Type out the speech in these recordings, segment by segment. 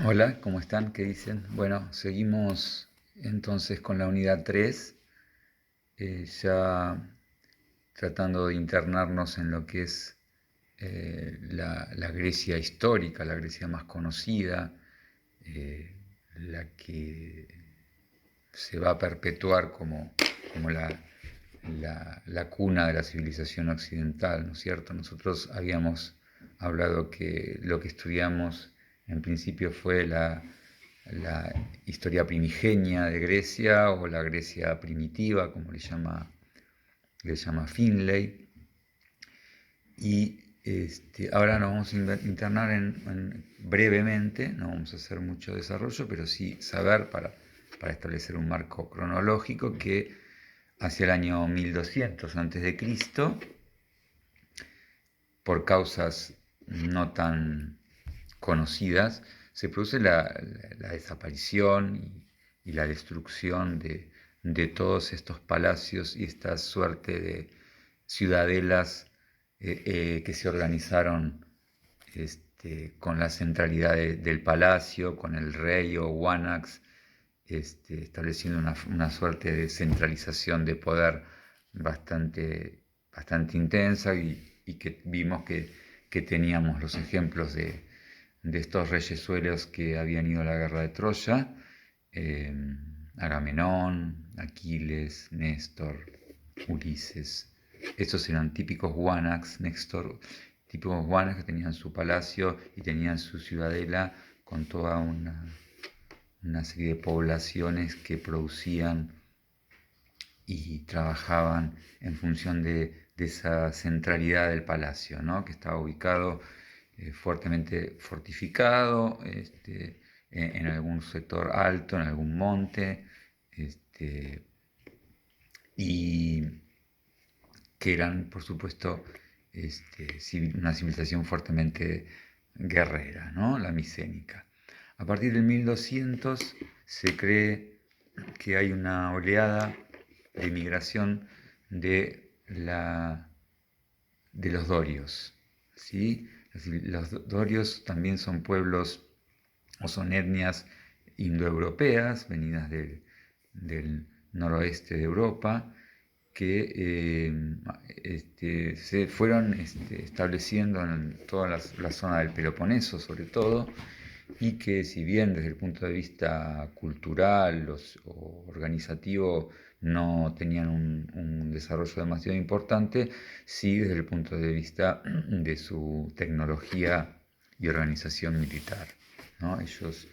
Hola, ¿cómo están? ¿Qué dicen? Bueno, seguimos entonces con la unidad 3, ya tratando de internarnos en lo que es la Grecia histórica, la Grecia más conocida, eh, la que se va a perpetuar como la cuna de la civilización occidental, ¿no es cierto? Nosotros habíamos hablado que lo que estudiamos en principio fue la historia primigenia de Grecia o la Grecia primitiva, como le llama Finlay, y ahora nos vamos a internar brevemente, no vamos a hacer mucho desarrollo, pero sí saber para establecer un marco cronológico que hacia el año 1200 a.C., por causas no tan conocidas, se produce la desaparición y la destrucción de todos estos palacios y esta suerte de ciudadelas que se organizaron con la centralidad del palacio, con el rey o Wanax, estableciendo una suerte de centralización de poder bastante intensa y que vimos que teníamos los ejemplos de estos reyesuelos que habían ido a la guerra de Troya, eh, Agamenón, Aquiles, Néstor, Ulises. Estos eran típicos Wanax, Néstor, típicos Wanax que tenían su palacio y tenían su ciudadela con toda una serie de poblaciones que producían y trabajaban en función de esa centralidad del palacio, ¿no? Que estaba ubicado fuertemente fortificado, en algún sector alto, en algún monte, este, y que eran, por supuesto, una civilización fuertemente guerrera, ¿no? La micénica. A partir del 1200 se cree que hay una oleada de migración de los dorios, ¿sí? Los dorios también son pueblos o son etnias indoeuropeas venidas del noroeste de Europa que se fueron estableciendo en toda la zona del Peloponeso sobre todo, y que si bien desde el punto de vista cultural o organizativo no tenían un desarrollo demasiado importante, sí desde el punto de vista de su tecnología y organización militar, ¿no? Ellos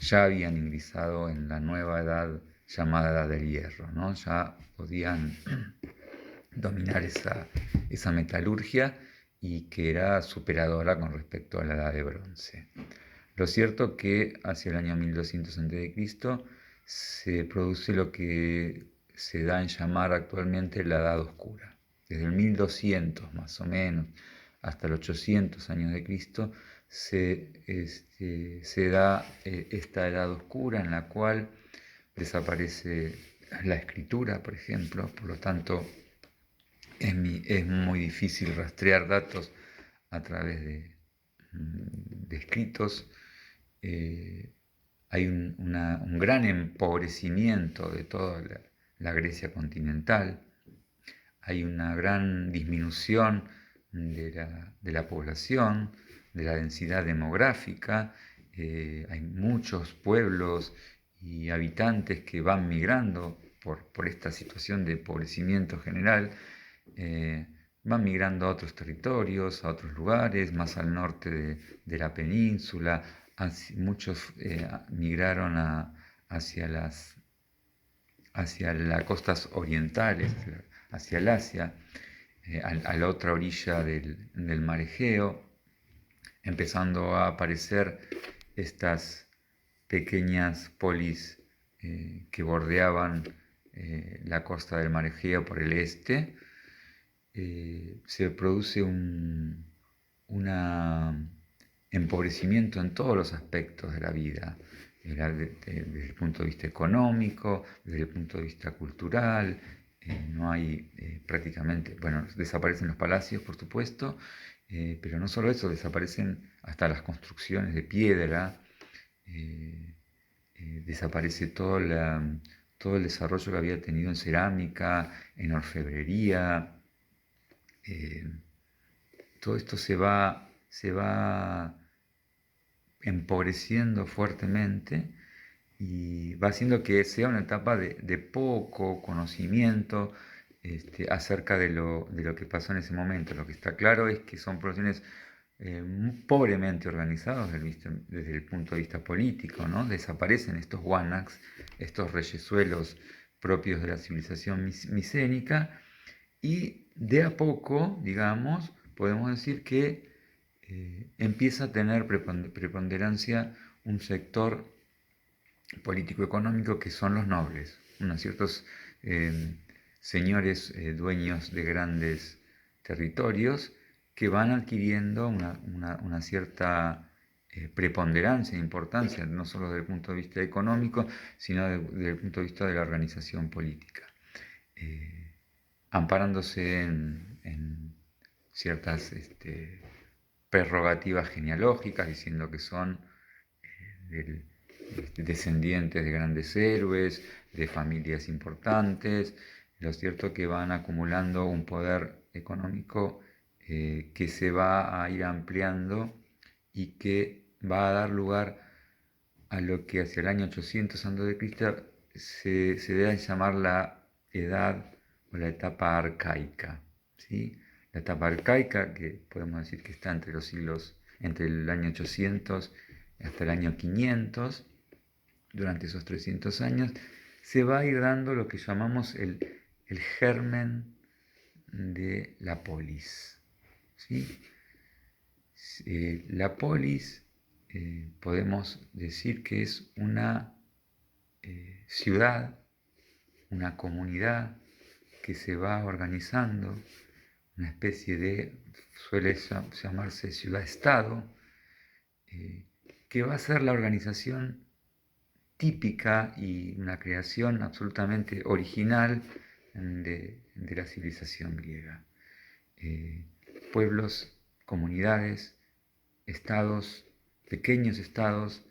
ya habían ingresado en la nueva edad llamada Edad del Hierro, ¿no? Ya podían dominar esa metalurgia y que era superadora con respecto a la Edad de Bronce. Lo cierto que hacia el año 1200 a.C. se produce lo que se da en llamar actualmente la Edad Oscura. Desde el 1200 más o menos hasta el 800 años de Cristo se da esta Edad Oscura en la cual desaparece la escritura, por ejemplo, por lo tanto es muy difícil rastrear datos a través de escritos. Hay un gran empobrecimiento de toda la Grecia continental, hay una gran disminución de la población, de la densidad demográfica, hay muchos pueblos y habitantes que van migrando por esta situación de empobrecimiento general, eh, van migrando a otros territorios, a otros lugares, más al norte de la península. Muchos migraron hacia las costas orientales, hacia el Asia, a la otra orilla del mar Egeo, empezando a aparecer estas pequeñas polis que bordeaban la costa del mar Egeo por el este. Se produce un empobrecimiento en todos los aspectos de la vida, desde el punto de vista económico, desde el punto de vista cultural. No hay prácticamente, bueno, desaparecen los palacios, por supuesto, pero no solo eso, desaparecen hasta las construcciones de piedra, desaparece todo el desarrollo que había tenido en cerámica, en orfebrería. Todo esto se va empobreciendo fuertemente y va haciendo que sea una etapa de poco conocimiento acerca de lo que pasó en ese momento. Lo que está claro es que son poblaciones pobremente organizadas desde el punto de vista político, ¿no? Desaparecen estos wanaks, estos reyesuelos propios de la civilización micénica, y de a poco, digamos, podemos decir que empieza a tener preponderancia un sector político-económico que son los nobles, unos ciertos señores dueños de grandes territorios que van adquiriendo una cierta preponderancia e importancia, no solo desde el punto de vista económico, sino desde el punto de vista de la organización política, amparándose en ciertas prerrogativas genealógicas, diciendo que son descendientes de grandes héroes, de familias importantes. Lo cierto es que van acumulando un poder económico que se va a ir ampliando y que va a dar lugar a lo que hacia el año 800 a.C. se debe llamar la edad o la etapa arcaica, ¿sí? La etapa arcaica, que podemos decir que está entre el año 800 hasta el año 500, durante esos 300 años, se va a ir dando lo que llamamos el germen de la polis, ¿sí? La polis podemos decir que es una ciudad, una comunidad que se va organizando, una especie suele llamarse ciudad-estado, que va a ser la organización típica y una creación absolutamente original de la civilización griega. Pueblos, comunidades, estados, pequeños estados,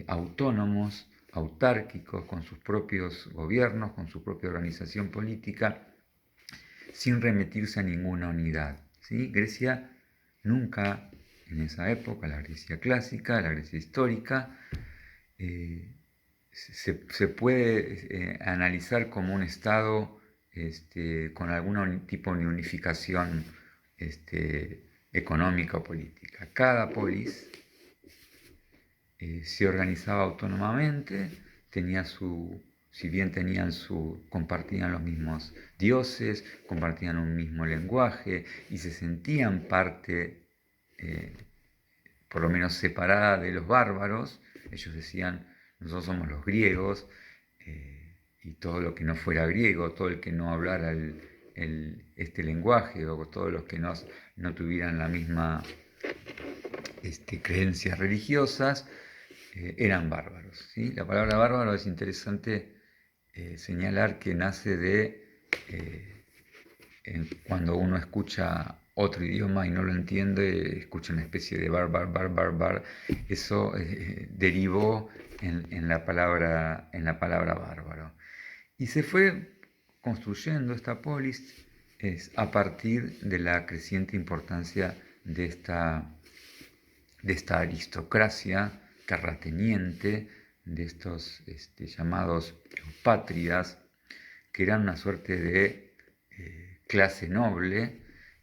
autónomos, autárquicos, con sus propios gobiernos, con su propia organización política, sin remitirse a ninguna unidad, ¿sí? Grecia nunca, en esa época, la Grecia clásica, la Grecia histórica, se puede analizar como un estado con algún tipo de unificación económica o política. Cada polis se organizaba autónomamente, si bien compartían los mismos dioses, compartían un mismo lenguaje y se sentían parte, por lo menos separada de los bárbaros. Ellos decían: nosotros somos los griegos, y todo lo que no fuera griego, todo el que no hablara este lenguaje, o todos los que no tuvieran la misma creencias religiosas, eran bárbaros, ¿sí? La palabra bárbaro es interesante señalar que nace cuando uno escucha otro idioma y no lo entiende, escucha una especie de bar. Eso derivó en la palabra bárbaro. Y se fue construyendo esta polis a partir de la creciente importancia de esta aristocracia terrateniente, de estos llamados pátridas, que eran una suerte de clase noble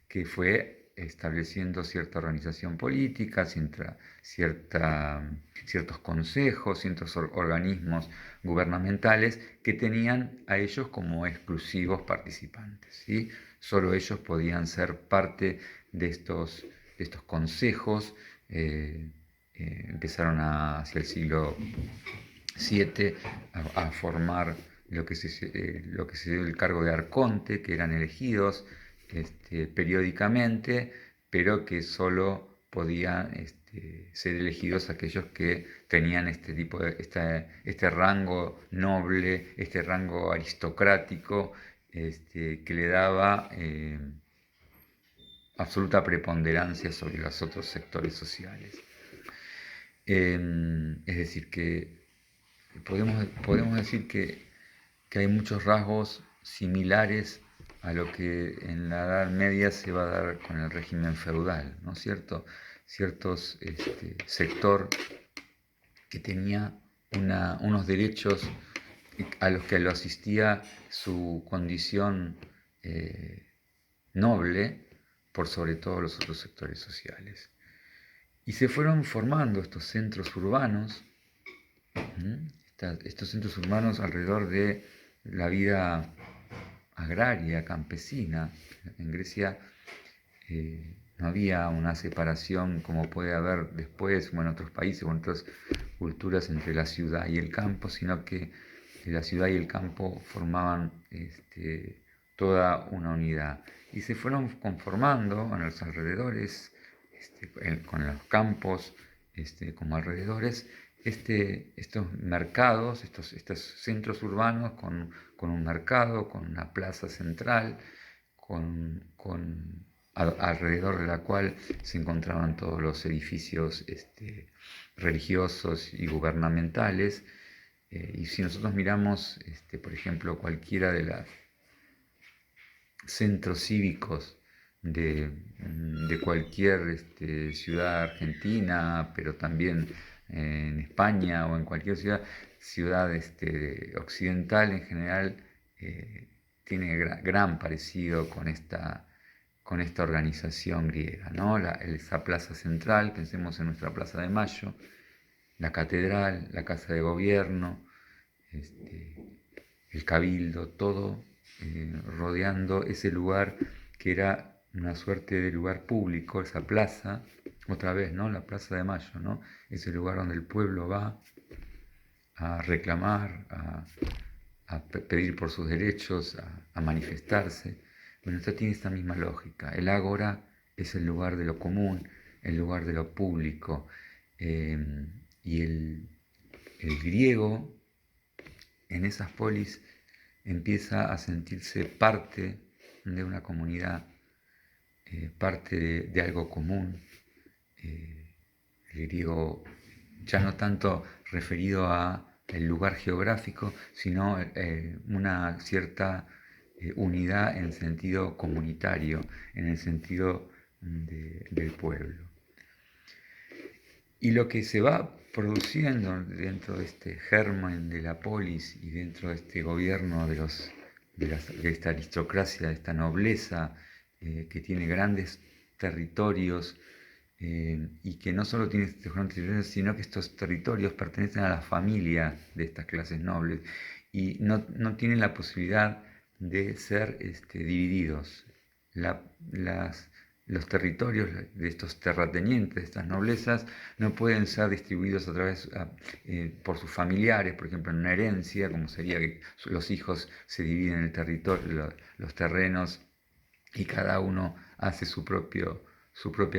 que fue estableciendo cierta organización política, ciertos consejos, ciertos organismos gubernamentales que tenían a ellos como exclusivos participantes, ¿sí? Solo ellos podían ser parte de estos consejos. Empezaron hacia el siglo VII a formar lo que se dio el cargo de arconte, que eran elegidos periódicamente, pero que solo podían ser elegidos aquellos que tenían este rango noble, este rango aristocrático, que le daba absoluta preponderancia sobre los otros sectores sociales. Es decir, que podemos decir que hay muchos rasgos similares a lo que en la Edad Media se va a dar con el régimen feudal, ¿no es cierto? Ciertos sector que tenía unos derechos a los que lo asistía su condición noble por sobre todos los otros sectores sociales. Y se fueron formando estos centros urbanos, estos centros urbanos alrededor de la vida agraria, campesina. En Grecia no había una separación como puede haber después o en otros países o en otras culturas entre la ciudad y el campo, sino que la ciudad y el campo formaban toda una unidad. Y se fueron conformando en los alrededores, con los campos como alrededores, estos mercados, estos centros urbanos con un mercado, con una plaza central, alrededor de la cual se encontraban todos los edificios religiosos y gubernamentales. Y si nosotros miramos, por ejemplo, cualquiera de los centros cívicos de cualquier ciudad argentina, pero también en España o en cualquier ciudad occidental en general, tiene gran parecido con esta organización griega, ¿no? Esa plaza central, pensemos en nuestra Plaza de Mayo, la catedral, la casa de gobierno, el cabildo, todo rodeando ese lugar que era una suerte de lugar público, esa plaza, otra vez, ¿no? La Plaza de Mayo, ¿no? Ese lugar donde el pueblo va a reclamar, a pedir por sus derechos, a manifestarse. Bueno, esto tiene esta misma lógica. El ágora es el lugar de lo común, el lugar de lo público. Y el griego en esas polis empieza a sentirse parte de una comunidad, parte de algo común. El griego ya no tanto referido a el lugar geográfico, sino una cierta unidad en el sentido comunitario, en el sentido del pueblo. Y lo que se va produciendo dentro de este germen de la polis y dentro de este gobierno de esta aristocracia, de esta nobleza que tiene grandes territorios y que no solo tiene estos grandes territorios, sino que estos territorios pertenecen a la familia de estas clases nobles y no tienen la posibilidad de ser divididos. Los territorios de estos terratenientes, de estas noblezas, no pueden ser distribuidos a través por sus familiares, por ejemplo, en una herencia, como sería que los hijos se dividen el territorio, los terrenos, y cada uno hace su propia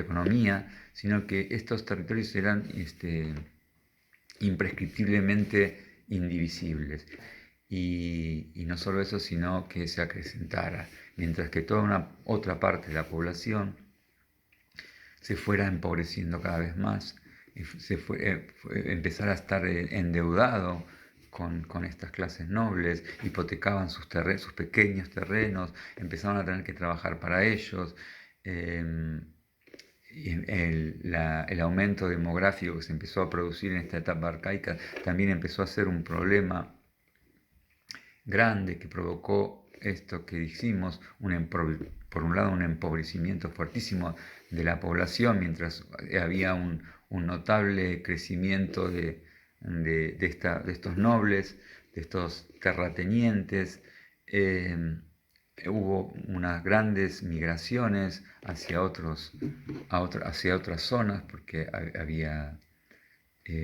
economía, sino que estos territorios eran imprescriptiblemente indivisibles. Y no solo eso, sino que se acrecentara, mientras que toda una otra parte de la población se fuera empobreciendo cada vez más, empezara a estar endeudado con estas clases nobles, hipotecaban sus pequeños terrenos, empezaban a tener que trabajar para ellos. El aumento demográfico que se empezó a producir en esta etapa arcaica también empezó a ser un problema grande que provocó esto que dijimos, por un lado un empobrecimiento fuertísimo de la población, mientras había un notable crecimiento de estos nobles, de estos terratenientes. Hubo unas grandes migraciones hacia otras zonas, porque había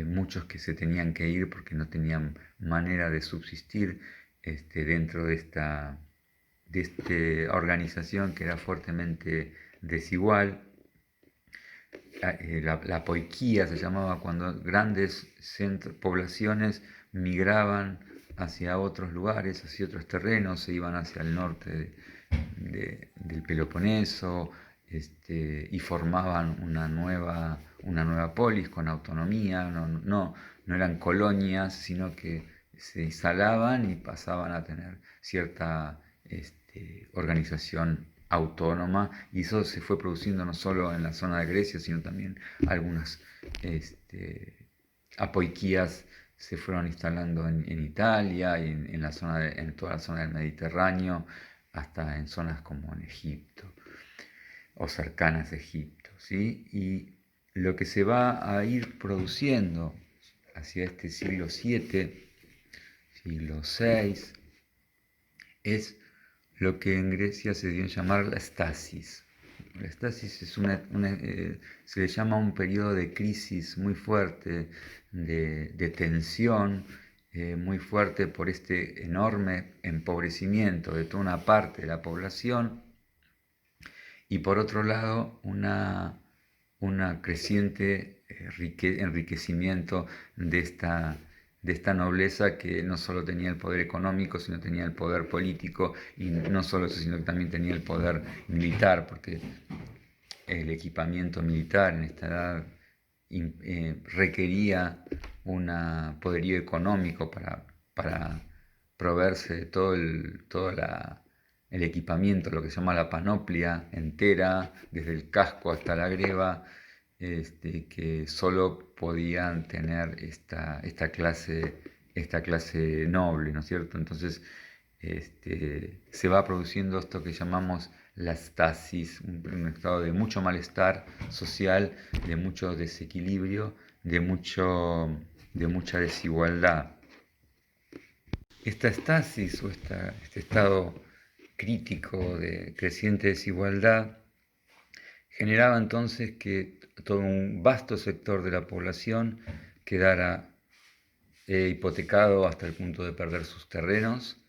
muchos que se tenían que ir porque no tenían manera de subsistir dentro de esta organización que era fuertemente desigual. La poiquía se llamaba cuando grandes poblaciones migraban hacia otros lugares, hacia otros terrenos, se iban hacia el norte del Peloponeso y formaban una nueva polis con autonomía, no eran colonias, sino que se instalaban y pasaban a tener cierta organización autónoma, y eso se fue produciendo no solo en la zona de Grecia, sino también algunas apoiquías se fueron instalando en Italia y en toda la zona del Mediterráneo, hasta en zonas como en Egipto o cercanas a Egipto, ¿sí? Y lo que se va a ir produciendo hacia este siglo VII, siglo VI, es lo que en Grecia se dio en llamar la estasis. La estasis es se le llama un periodo de crisis muy fuerte, de tensión, muy fuerte por este enorme empobrecimiento de toda una parte de la población, y por otro lado una creciente enriquecimiento de esta nobleza, que no solo tenía el poder económico, sino tenía el poder político, y no solo eso, sino que también tenía el poder militar, porque el equipamiento militar en esta edad requería un poderío económico para proveerse de todo el equipamiento, lo que se llama la panoplia entera, desde el casco hasta la greba, que solo podían tener esta clase noble, ¿no es cierto? Entonces se va produciendo esto que llamamos la estasis, un estado de mucho malestar social, de mucho desequilibrio, de mucha desigualdad. Esta estasis o este estado crítico de creciente desigualdad generaba entonces que todo un vasto sector de la población quedara hipotecado hasta el punto de perder sus terrenos,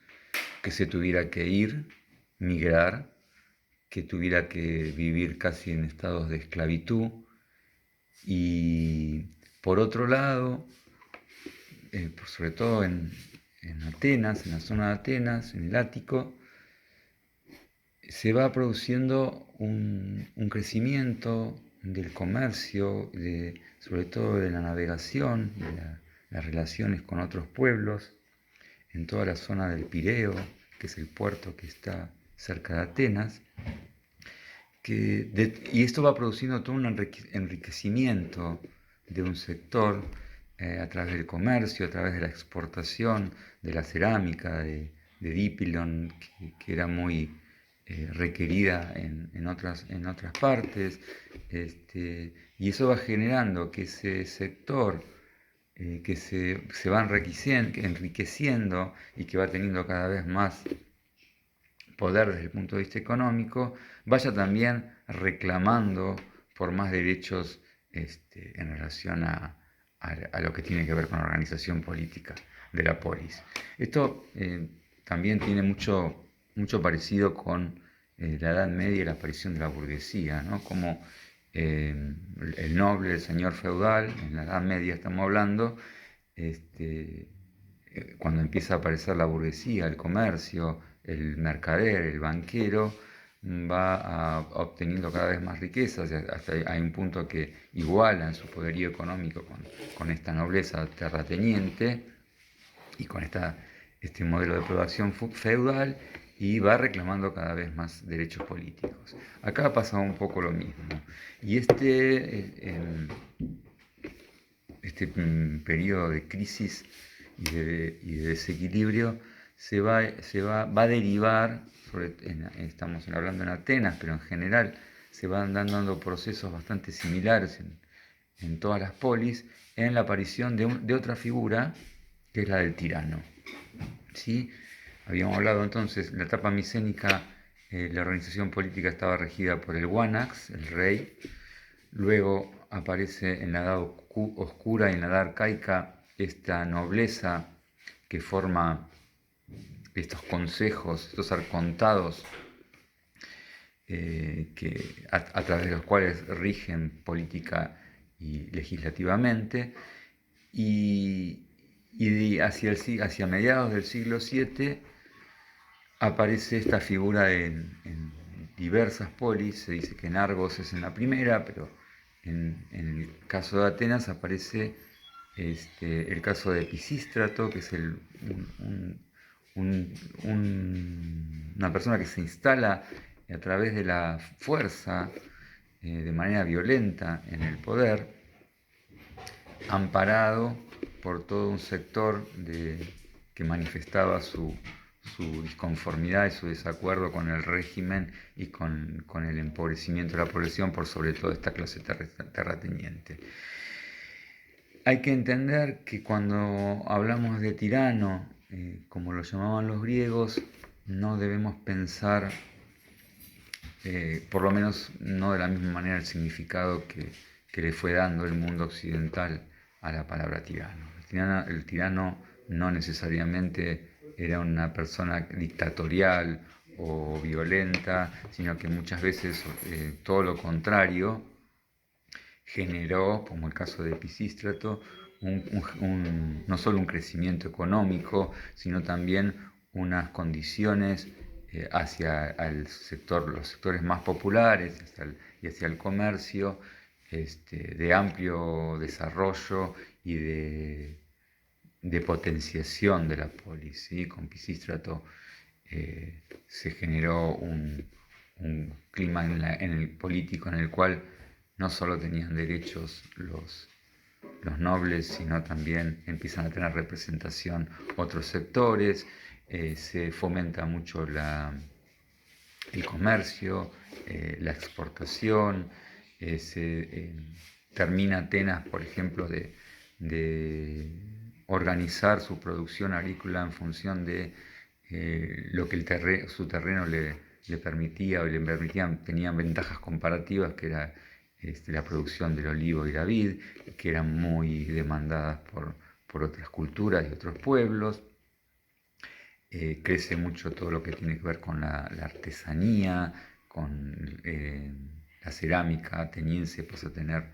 que se tuviera que ir, migrar, que tuviera que vivir casi en estados de esclavitud. Y por otro lado, sobre todo en Atenas, en la zona de Atenas, en el Ático, se va produciendo un crecimiento del comercio, sobre todo de la navegación, de las relaciones con otros pueblos, en toda la zona del Pireo, que es el puerto que está cerca de Atenas, y esto va produciendo todo un enriquecimiento de un sector a través del comercio, a través de la exportación de la cerámica, de Dipylon, que era muy requerida en otras partes, y eso va generando que ese sector que se va enriqueciendo y que va teniendo cada vez más poder desde el punto de vista económico, vaya también reclamando por más derechos en relación a lo que tiene que ver con la organización política de la polis. Esto también tiene mucho parecido con la Edad Media y la aparición de la burguesía, ¿no? Como el noble, el señor feudal, en la Edad Media estamos hablando, cuando empieza a aparecer la burguesía, el comercio, el mercader, el banquero, va obteniendo cada vez más riquezas, hasta hay un punto que iguala en su poderío económico con esta nobleza terrateniente y con este modelo de población feudal, y va reclamando cada vez más derechos políticos. Acá pasa un poco lo mismo. Y periodo de crisis y de desequilibrio va a derivar, estamos hablando en Atenas, pero en general se van dando procesos bastante similares en todas las polis, en la aparición de otra figura, que es la del tirano. ¿Sí? Habíamos hablado entonces, en la etapa micénica, la organización política estaba regida por el Wanax, el rey. Luego aparece en la Edad Oscura y en la Edad Arcaica esta nobleza que forma estos consejos, estos arcontados, a través de los cuales rigen política y legislativamente, y hacia mediados del siglo VII aparece esta figura en diversas polis. Se dice que en Argos es en la primera, pero en el caso de Atenas aparece el caso de Pisístrato, que es una persona que se instala a través de la fuerza, de manera violenta en el poder, amparado por todo un sector que manifestaba su disconformidad y su desacuerdo con el régimen y con el empobrecimiento de la población por sobre todo esta clase terrateniente. Hay que entender que cuando hablamos de tirano, como lo llamaban los griegos, no debemos pensar, por lo menos no de la misma manera, el significado que le fue dando el mundo occidental a la palabra tirano. El tirano no necesariamente era una persona dictatorial o violenta, sino que muchas veces todo lo contrario generó, como el caso de Pisístrato, no solo un crecimiento económico, sino también unas condiciones hacia los sectores más populares y hacia el comercio, de amplio desarrollo y de potenciación de la polis. ¿Sí? Con Pisístrato se generó un clima en el político en el cual no solo tenían derechos los nobles, sino también empiezan a tener representación otros sectores, se fomenta mucho el comercio, la exportación, termina Atenas, por ejemplo, de organizar su producción agrícola en función de lo que su terreno le permitía o le permitían, tenían ventajas comparativas, que era la producción del olivo y la vid, que eran muy demandadas por otras culturas y otros pueblos. Crece mucho todo lo que tiene que ver con la artesanía, con la cerámica ateniense pasa a tener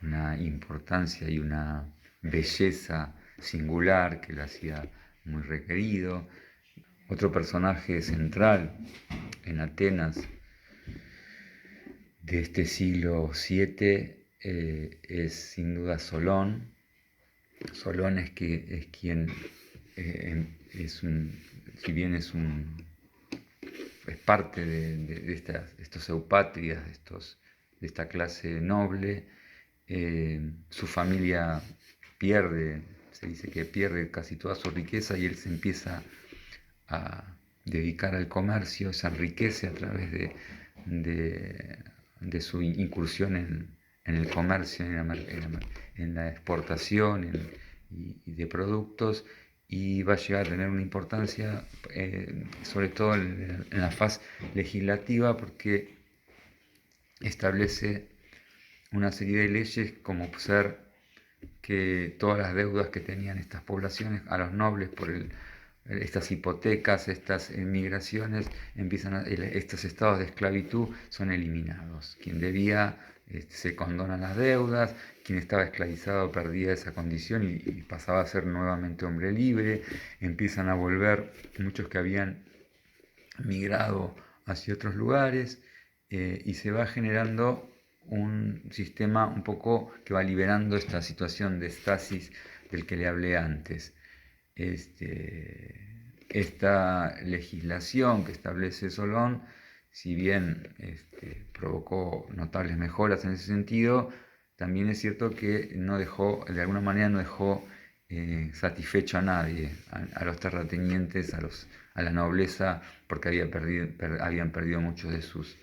una importancia y una belleza singular que la hacía muy requerido. Otro personaje central en Atenas de este siglo VII es sin duda Solón. Solón es quien si bien es parte de estos eupátridas, de esta clase noble, su familia se dice que pierde casi toda su riqueza y él se empieza a dedicar al comercio, se enriquece a través de su incursión en el comercio, en la exportación y de productos, y va a llegar a tener una importancia, sobre todo en la faz legislativa, porque establece una serie de leyes como ser que todas las deudas que tenían estas poblaciones a los nobles por estas hipotecas, estas migraciones, estos estados de esclavitud son eliminados. Quien debía se condonan las deudas, quien estaba esclavizado perdía esa condición y pasaba a ser nuevamente hombre libre. Empiezan a volver muchos que habían migrado hacia otros lugares y se va generando un sistema un poco que va liberando esta situación de estasis del que le hablé antes. Esta legislación que establece Solón, si bien provocó notables mejoras en ese sentido, también es cierto que de alguna manera no dejó satisfecho a nadie, a los terratenientes, a la nobleza, porque habían perdido muchos de sus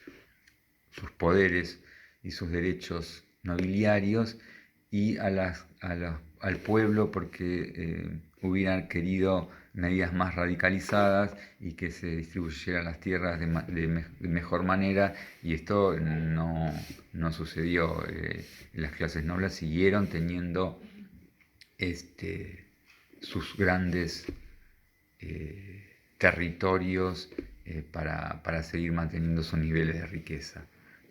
poderes y sus derechos nobiliarios, y al pueblo porque hubieran querido medidas más radicalizadas y que se distribuyeran las tierras de mejor manera, y esto no sucedió. Las clases nobles siguieron teniendo sus grandes territorios para seguir manteniendo sus niveles de riqueza.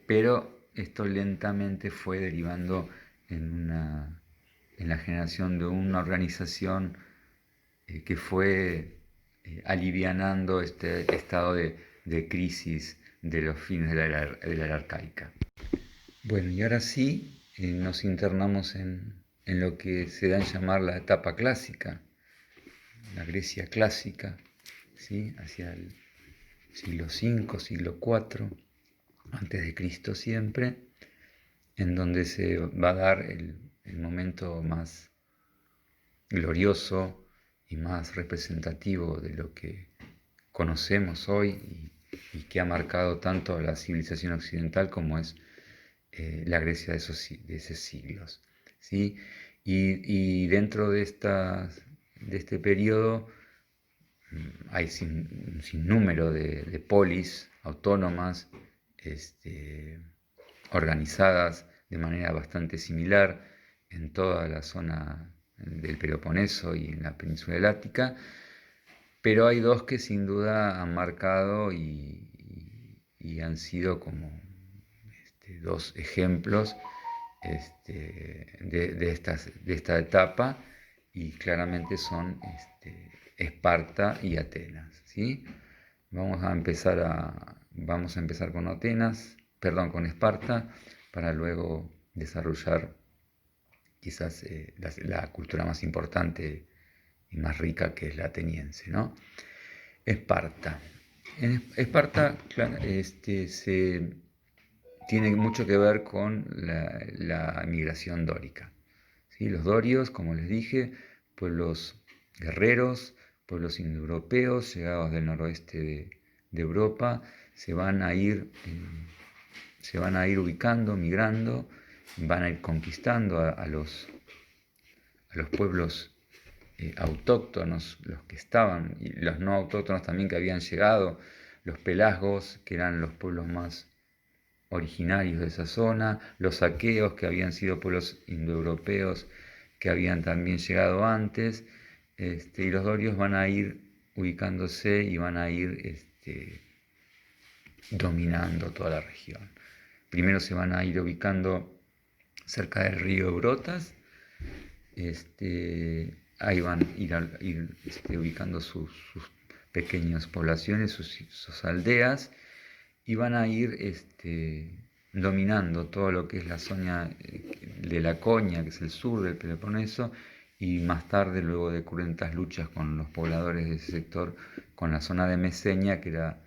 Pero esto lentamente fue derivando en la generación de una organización que fue alivianando este estado de crisis de los fines de la era arcaica. Bueno, y ahora sí nos internamos en lo que se da en llamar la etapa clásica, la Grecia clásica, ¿sí? Hacia el siglo V, siglo IV, antes de Cristo siempre, en donde se va a dar el momento más glorioso y más representativo de lo que conocemos hoy y que ha marcado tanto a la civilización occidental como es la Grecia de esos siglos. ¿Sí? Y dentro de este periodo hay un sinnúmero de polis autónomas organizadas de manera bastante similar en toda la zona del Peloponeso y en la península del Ática, pero hay dos que sin duda han marcado y han sido como dos ejemplos de esta etapa, y claramente son Esparta y Atenas, ¿sí? Vamos a empezar con con Esparta, para luego desarrollar quizás la cultura más importante y más rica, que es la ateniense, ¿no? Esparta. En Esparta, tiene mucho que ver con la migración dórica, ¿sí? Los dorios, como les dije, pueblos guerreros, pueblos indoeuropeos llegados del noroeste de Europa, se van a ir ubicando, migrando, van a ir conquistando a los pueblos autóctonos, los que estaban, y los no autóctonos también que habían llegado, los pelasgos, que eran los pueblos más originarios de esa zona, los aqueos, que habían sido pueblos indoeuropeos que habían también llegado antes, y los dorios van a ir ubicándose y van a ir dominando toda la región. Primero se van a ir ubicando cerca del río Eurotas, ahí van a ir ubicando sus pequeñas poblaciones, sus aldeas, y van a ir dominando todo lo que es la zona de Laconia, que es el sur del Peloponeso, y más tarde, luego de cruentas luchas con los pobladores de ese sector, con la zona de Mesenia, que era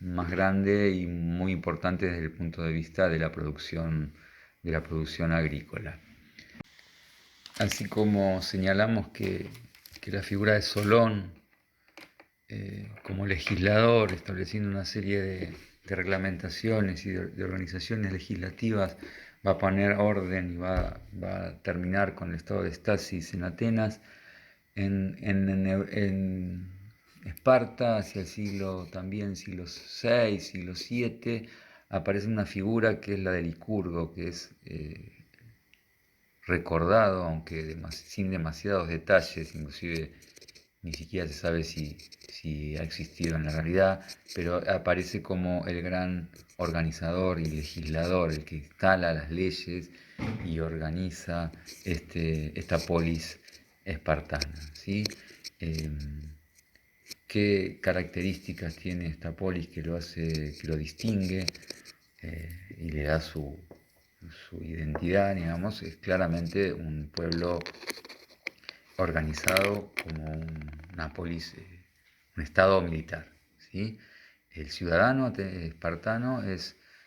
más grande y muy importante desde el punto de vista de la producción agrícola. Así como señalamos que la figura de Solón, como legislador, estableciendo una serie de reglamentaciones y de organizaciones legislativas, va a poner orden y va a terminar con el estado de estasis en Atenas. En Esparta, hacia el siglo VI, siglo VII, aparece una figura que es la de Licurgo, que es recordado, aunque sin demasiados detalles, inclusive ni siquiera se sabe si ha existido en la realidad, pero aparece como el gran organizador y legislador, el que instala las leyes y organiza esta polis espartana, ¿sí? ¿Qué características tiene esta polis que lo distingue y le da su identidad, digamos? Es claramente un pueblo organizado como una polis, un estado militar, ¿sí? El ciudadano espartano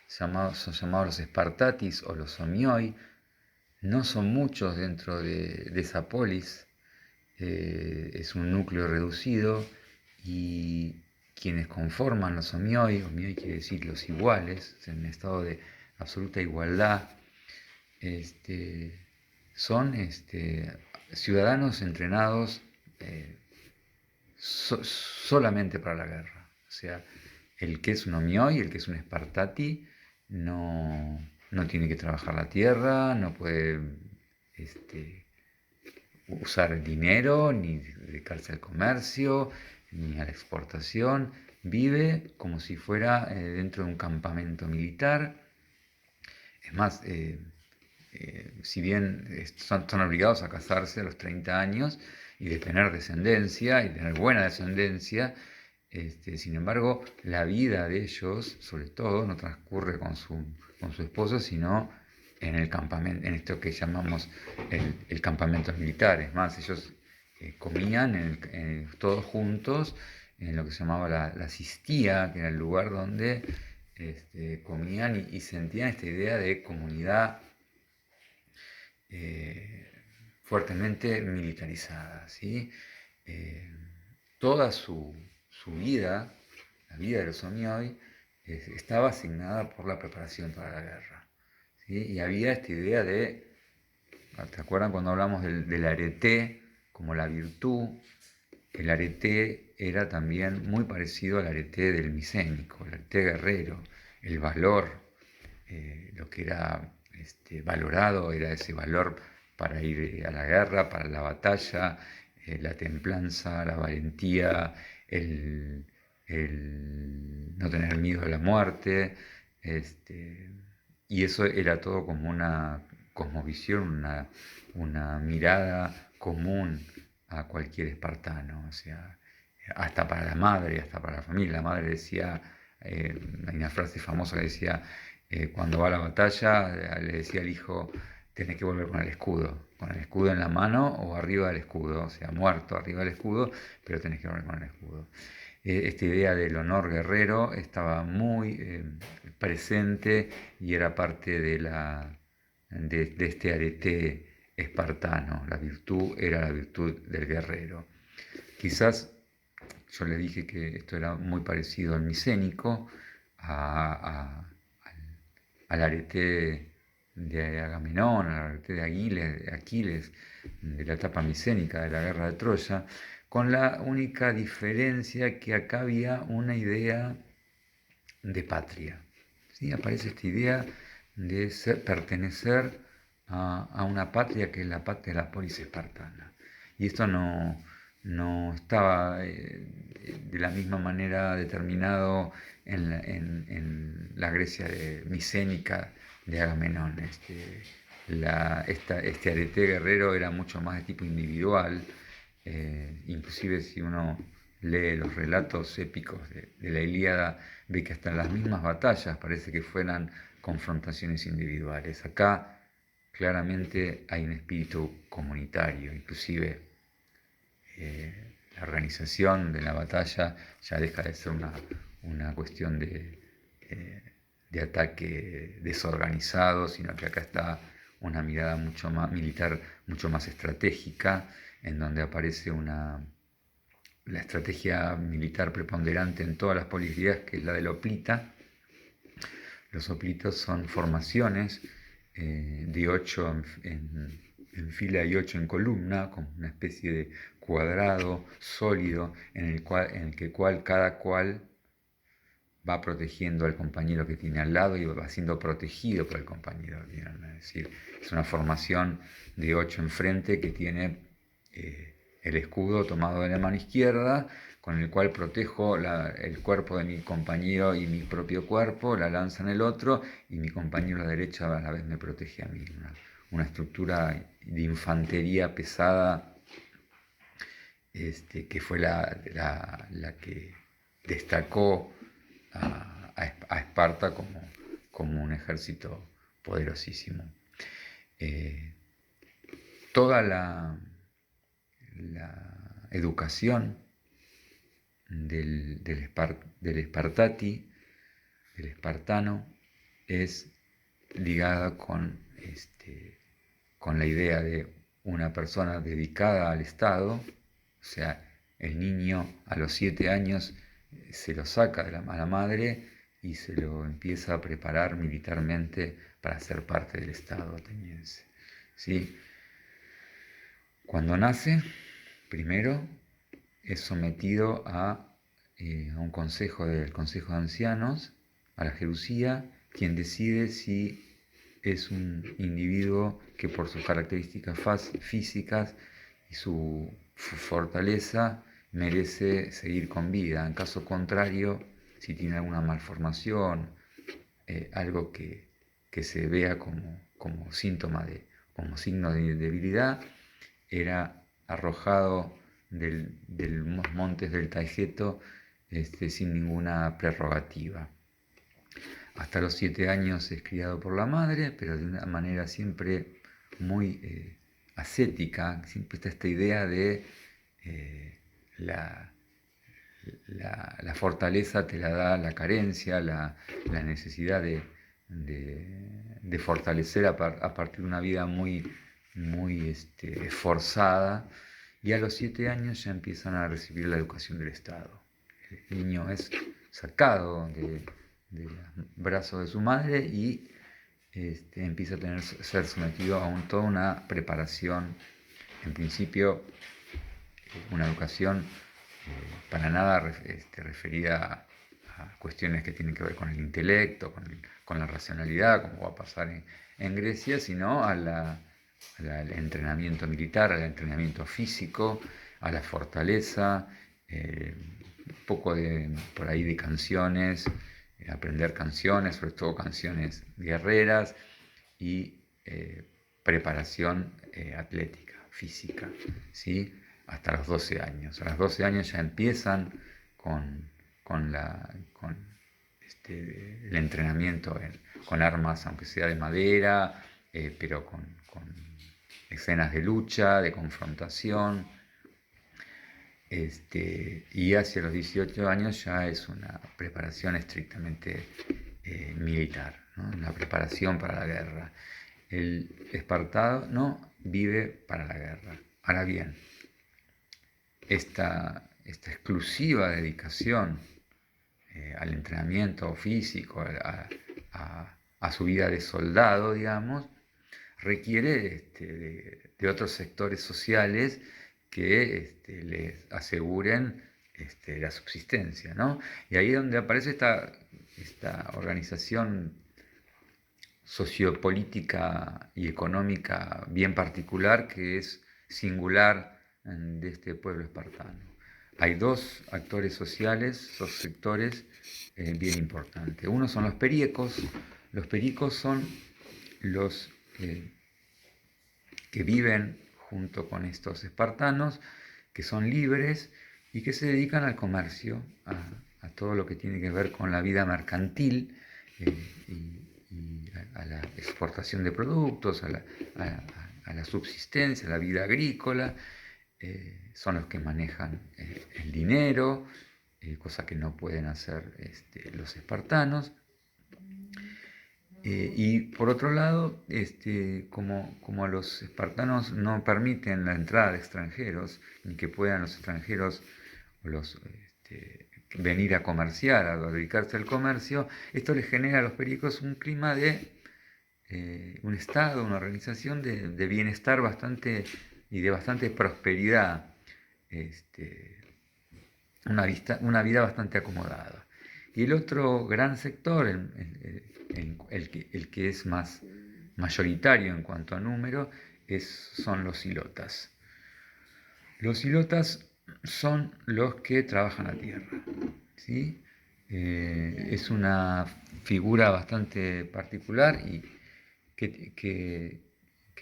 son llamados los Spartatis o los Somioi. No son muchos dentro de esa polis, es un núcleo reducido, y quienes conforman los Somioi quiere decir los iguales, en un estado de absoluta igualdad, son ciudadanos entrenados solamente para la guerra. O sea, el que es un Omioi, el que es un Spartati, no tiene que trabajar la tierra, no puede usar el dinero, ni dedicarse al comercio, ni a la exportación. Vive como si fuera dentro de un campamento militar. Es más, si bien son obligados a casarse a los 30 años y de tener descendencia, y tener buena descendencia, sin embargo, la vida de ellos, sobre todo, no transcurre con su esposo, sino en el campamento, en esto que llamamos el campamento militar. Es más, ellos comían todos juntos en lo que se llamaba la sistía, que era el lugar donde comían y sentían esta idea de comunidad fuertemente militarizada, ¿sí? Eh, Toda su vida, la vida de los Omioy, estaba asignada por la preparación para la guerra, ¿sí? Y había esta idea de, ¿te acuerdan cuando hablamos del arete como la virtud? El arete era también muy parecido al arete del micénico, el arete guerrero, el valor, lo que era valorado era ese valor para ir a la guerra, para la batalla, la templanza, la valentía, el no tener miedo a la muerte, y eso era todo como una cosmovisión, una mirada común a cualquier espartano, o sea, hasta para la madre, hasta para la familia. La madre decía, hay una frase famosa que decía, cuando va a la batalla, le decía al hijo, tenés que volver con el escudo en la mano o arriba del escudo, o sea, muerto arriba del escudo, pero tenés que volver con el escudo. Esta idea del honor guerrero estaba muy presente y era parte de este arete espartano. La virtud era la virtud del guerrero. Quizás yo le dije que esto era muy parecido al micénico, al arete de Agamenón, al arete de Aquiles, de la etapa micénica de la guerra de Troya, con la única diferencia que acá había una idea de patria. ¿Sí? Aparece esta idea de pertenecer a una patria que es la patria de la polis espartana. Y esto no estaba de la misma manera determinado en la Grecia micénica de Agamenón. Este arete guerrero era mucho más de tipo individual, inclusive si uno lee los relatos épicos de la Ilíada, ve que hasta en las mismas batallas parece que fueran confrontaciones individuales. Acá claramente hay un espíritu comunitario, inclusive la organización de la batalla ya deja de ser una cuestión de ataque desorganizado, sino que acá está una mirada mucho más militar, mucho más estratégica, en donde aparece la estrategia militar preponderante en todas las políticas, que es la del hoplita. Los hoplitos son formaciones de 8 en fila y 8 en columna, como una especie de cuadrado sólido en el cual cada cual va protegiendo al compañero que tiene al lado y va siendo protegido por el compañero. Es decir, es una formación de 8 enfrente que tiene el escudo tomado de la mano izquierda, con el cual protejo el cuerpo de mi compañero y mi propio cuerpo, la lanza en el otro, y mi compañero a la derecha a la vez me protege a mí. Una estructura de infantería pesada, que fue la que destacó a Esparta como un ejército poderosísimo. Toda la educación del Espartati, del espartano, es ligada con la idea de una persona dedicada al Estado, o sea, el niño a los 7 años se lo saca a la madre y se lo empieza a preparar militarmente para ser parte del Estado ateniense. ¿Sí? Cuando nace, primero es sometido a un consejo del Consejo de Ancianos, a la Jerusía, quien decide si es un individuo que por sus características físicas y su fortaleza merece seguir con vida. En caso contrario, si tiene alguna malformación, algo que se vea como síntoma como signo de debilidad, era arrojado de los montes del Taigeto sin ninguna prerrogativa. Hasta los 7 años es criado por la madre, pero de una manera siempre muy ascética. Siempre está esta idea de la, la fortaleza te la da la carencia, la necesidad de fortalecer a partir de una vida muy esforzada, y a los 7 años ya empiezan a recibir la educación del Estado. El niño es sacado de los brazos de su madre y empieza a ser sometido a toda una preparación, en principio una educación para nada referida a cuestiones que tienen que ver con el intelecto, con la racionalidad, como va a pasar en Grecia, sino al entrenamiento militar, al entrenamiento físico, a la fortaleza, un poco por ahí de canciones, aprender canciones, sobre todo canciones guerreras, y preparación atlética, física, ¿sí? Hasta los 12 años. A los 12 años ya empiezan con el entrenamiento con armas, aunque sea de madera, pero con escenas de lucha, de confrontación. Y hacia los 18 años ya es una preparación estrictamente militar, ¿no? Una preparación para la guerra. El espartano vive para la guerra. Ahora bien, esta exclusiva dedicación al entrenamiento físico, a su vida de soldado, digamos, requiere de otros sectores sociales que les aseguren la subsistencia, ¿no? Y ahí es donde aparece esta organización sociopolítica y económica bien particular, que es singular de este pueblo espartano. Hay dos actores sociales, dos sectores bien importantes. Uno son los pericos. Los pericos son los que viven junto con estos espartanos, que son libres y que se dedican al comercio, a todo lo que tiene que ver con la vida mercantil y a la exportación de productos, a la subsistencia, a la vida agrícola. Son los que manejan el dinero, cosa que no pueden hacer los espartanos. Y por otro lado, como a los espartanos no permiten la entrada de extranjeros, ni que puedan los extranjeros venir a comerciar, a dedicarse al comercio, esto les genera a los pericos un clima de un estado, una organización de bienestar y de bastante prosperidad, una vida bastante acomodada. Y el otro gran sector, el que es más mayoritario en cuanto a número, son los ilotas. Los ilotas son los que trabajan la tierra, ¿sí? Es una figura bastante particular y que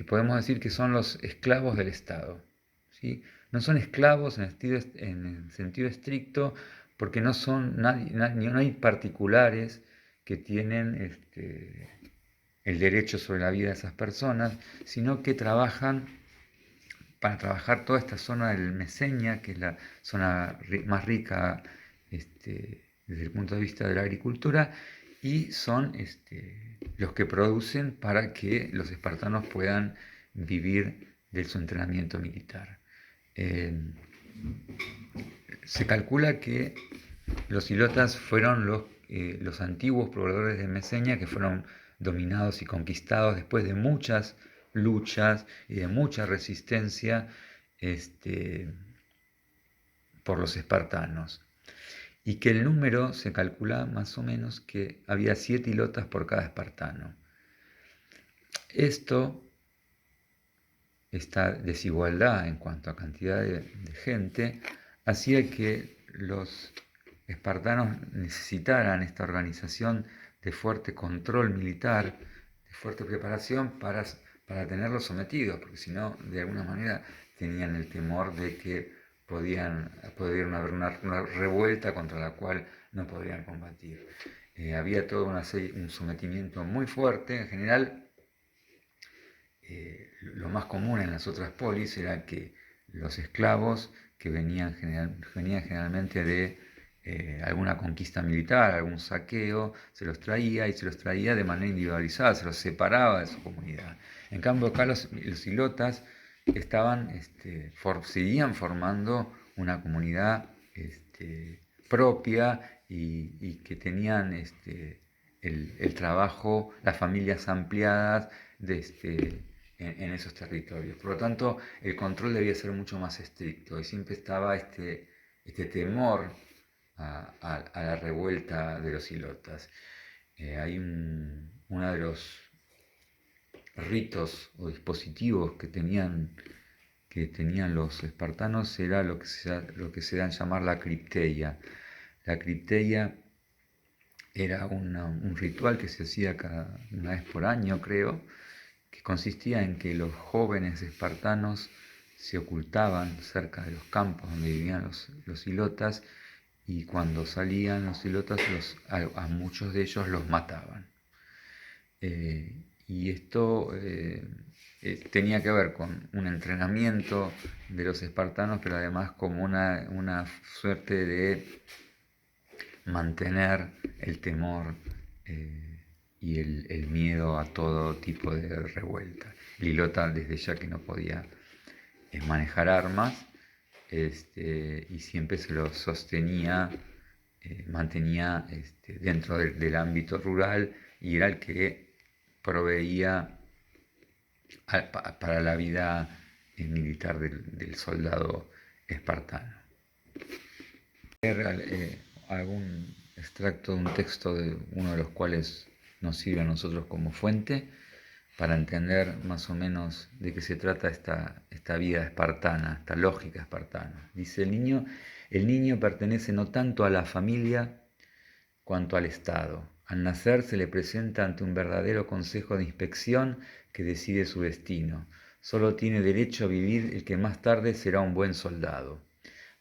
podemos decir que son los esclavos del Estado, ¿sí? No son esclavos en el sentido estricto, porque no hay particulares que tienen el derecho sobre la vida de esas personas, sino que trabajan para trabajar toda esta zona del Mesenia, que es la zona más rica desde el punto de vista de la agricultura, y son los que producen para que los espartanos puedan vivir de su entrenamiento militar. Se calcula que los ilotas fueron los antiguos pobladores de Mesenia, que fueron dominados y conquistados después de muchas luchas y de mucha resistencia por los espartanos, y que el número se calcula más o menos que había 7 ilotas por cada espartano. Esta desigualdad en cuanto a cantidad de gente hacía que los espartanos necesitaran esta organización de fuerte control militar, de fuerte preparación para tenerlos sometidos, porque si no, de alguna manera tenían el temor de que podían haber una revuelta contra la cual no podrían combatir. había todo un sometimiento muy fuerte. En general, lo más común en las otras polis era que los esclavos que venían generalmente de alguna conquista militar, algún saqueo, se los traía y se los traía de manera individualizada, se los separaba de su comunidad. En cambio acá los ilotas seguían formando una comunidad propia y que tenían el trabajo, las familias ampliadas en esos territorios. Por lo tanto, el control debía ser mucho más estricto y siempre estaba este temor a la revuelta de los ilotas. Hay uno de los ritos o dispositivos que tenían los espartanos era lo que se da en llamar la cripteia. La cripteia era un ritual que se hacía una vez por año, creo, que consistía en que los jóvenes espartanos se ocultaban cerca de los campos donde vivían los ilotas, y cuando salían los ilotas a muchos de ellos los mataban. Y esto tenía que ver con un entrenamiento de los espartanos, pero además como una suerte de mantener el temor y el miedo a todo tipo de revuelta. El ilota desde ya que no podía manejar armas, y siempre se lo sostenía, mantenía dentro del ámbito rural, y era el que proveía para la vida militar del soldado espartano. Algún extracto de un texto de uno de los cuales nos sirve a nosotros como fuente para entender más o menos de qué se trata esta vida espartana, esta lógica espartana. Dice: el niño pertenece no tanto a la familia cuanto al Estado. Al nacer se le presenta ante un verdadero consejo de inspección que decide su destino. Solo tiene derecho a vivir el que más tarde será un buen soldado.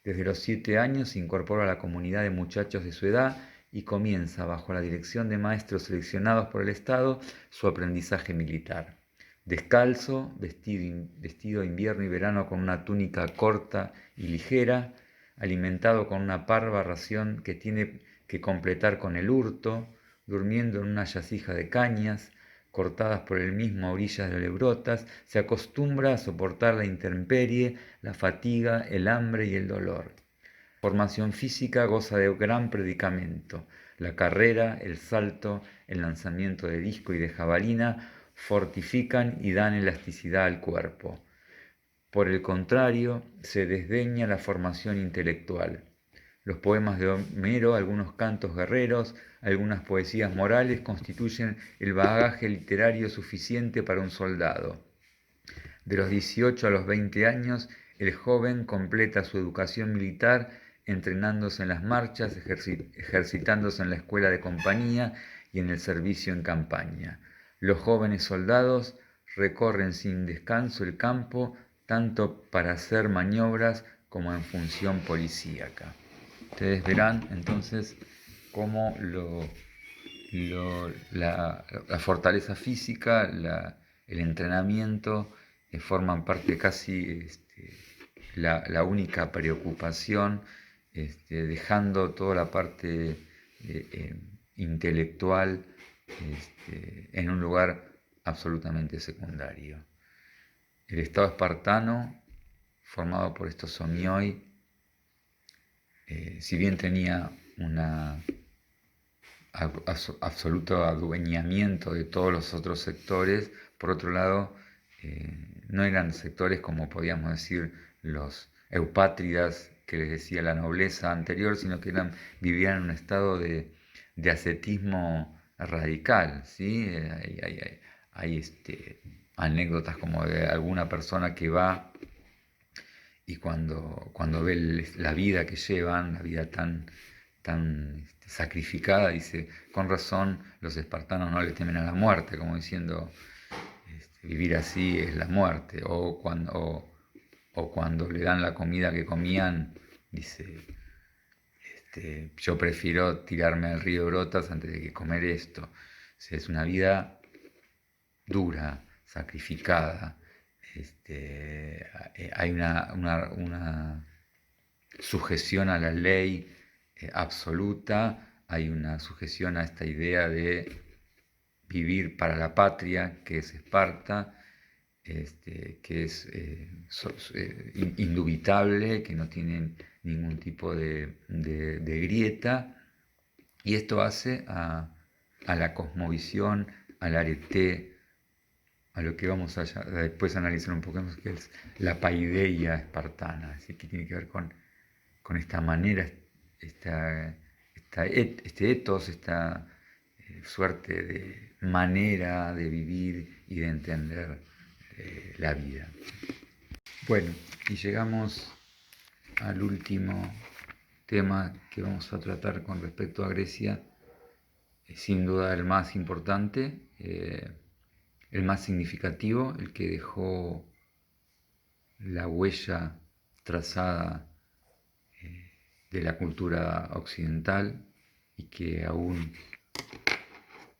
Desde los 7 años se incorpora a la comunidad de muchachos de su edad y comienza, bajo la dirección de maestros seleccionados por el Estado, su aprendizaje militar. Descalzo, vestido invierno y verano con una túnica corta y ligera, alimentado con una parva ración que tiene que completar con el hurto, durmiendo en una yacija de cañas, cortadas por él mismo a orillas de lebrotas, se acostumbra a soportar la intemperie, la fatiga, el hambre y el dolor. Formación física goza de gran predicamento. La carrera, el salto, el lanzamiento de disco y de jabalina fortifican y dan elasticidad al cuerpo. Por el contrario, se desdeña la formación intelectual. Los poemas de Homero, algunos cantos guerreros, algunas poesías morales constituyen el bagaje literario suficiente para un soldado. De los 18 a los 20 años, el joven completa su educación militar entrenándose en las marchas, ejercitándose en la escuela de compañía y en el servicio en campaña. Los jóvenes soldados recorren sin descanso el campo, tanto para hacer maniobras como en función policíaca. Ustedes verán entonces cómo la fortaleza física, el entrenamiento forman parte casi la única preocupación, dejando toda la parte intelectual en un lugar absolutamente secundario. El Estado espartano, formado por estos somioi, si bien tenía un absoluto adueñamiento de todos los otros sectores, por otro lado, no eran sectores como podíamos decir los eupátridas que les decía la nobleza anterior, sino que vivían en un estado de ascetismo radical, ¿sí? Hay anécdotas como de alguna persona que va y cuando ve la vida que llevan, la vida tan sacrificada, dice: con razón los espartanos no le temen a la muerte, como diciendo, vivir así es la muerte. O cuando le dan la comida que comían, dice, yo prefiero tirarme al río Brotas antes de que comer esto. O sea, es una vida dura, sacrificada. Hay una sujeción a la ley absoluta, hay una sujeción a esta idea de vivir para la patria, que es Esparta, que es indubitable, que no tienen ningún tipo de grieta, y esto hace a la cosmovisión, al arete, a lo que vamos a después analizar un poco más, que es la paideia espartana, así que tiene que ver con esta manera, este ethos, esta suerte de manera de vivir y de entender la vida. Bueno, y llegamos al último tema que vamos a tratar con respecto a Grecia, sin duda el más importante, el más significativo, el que dejó la huella trazada de la cultura occidental y que aún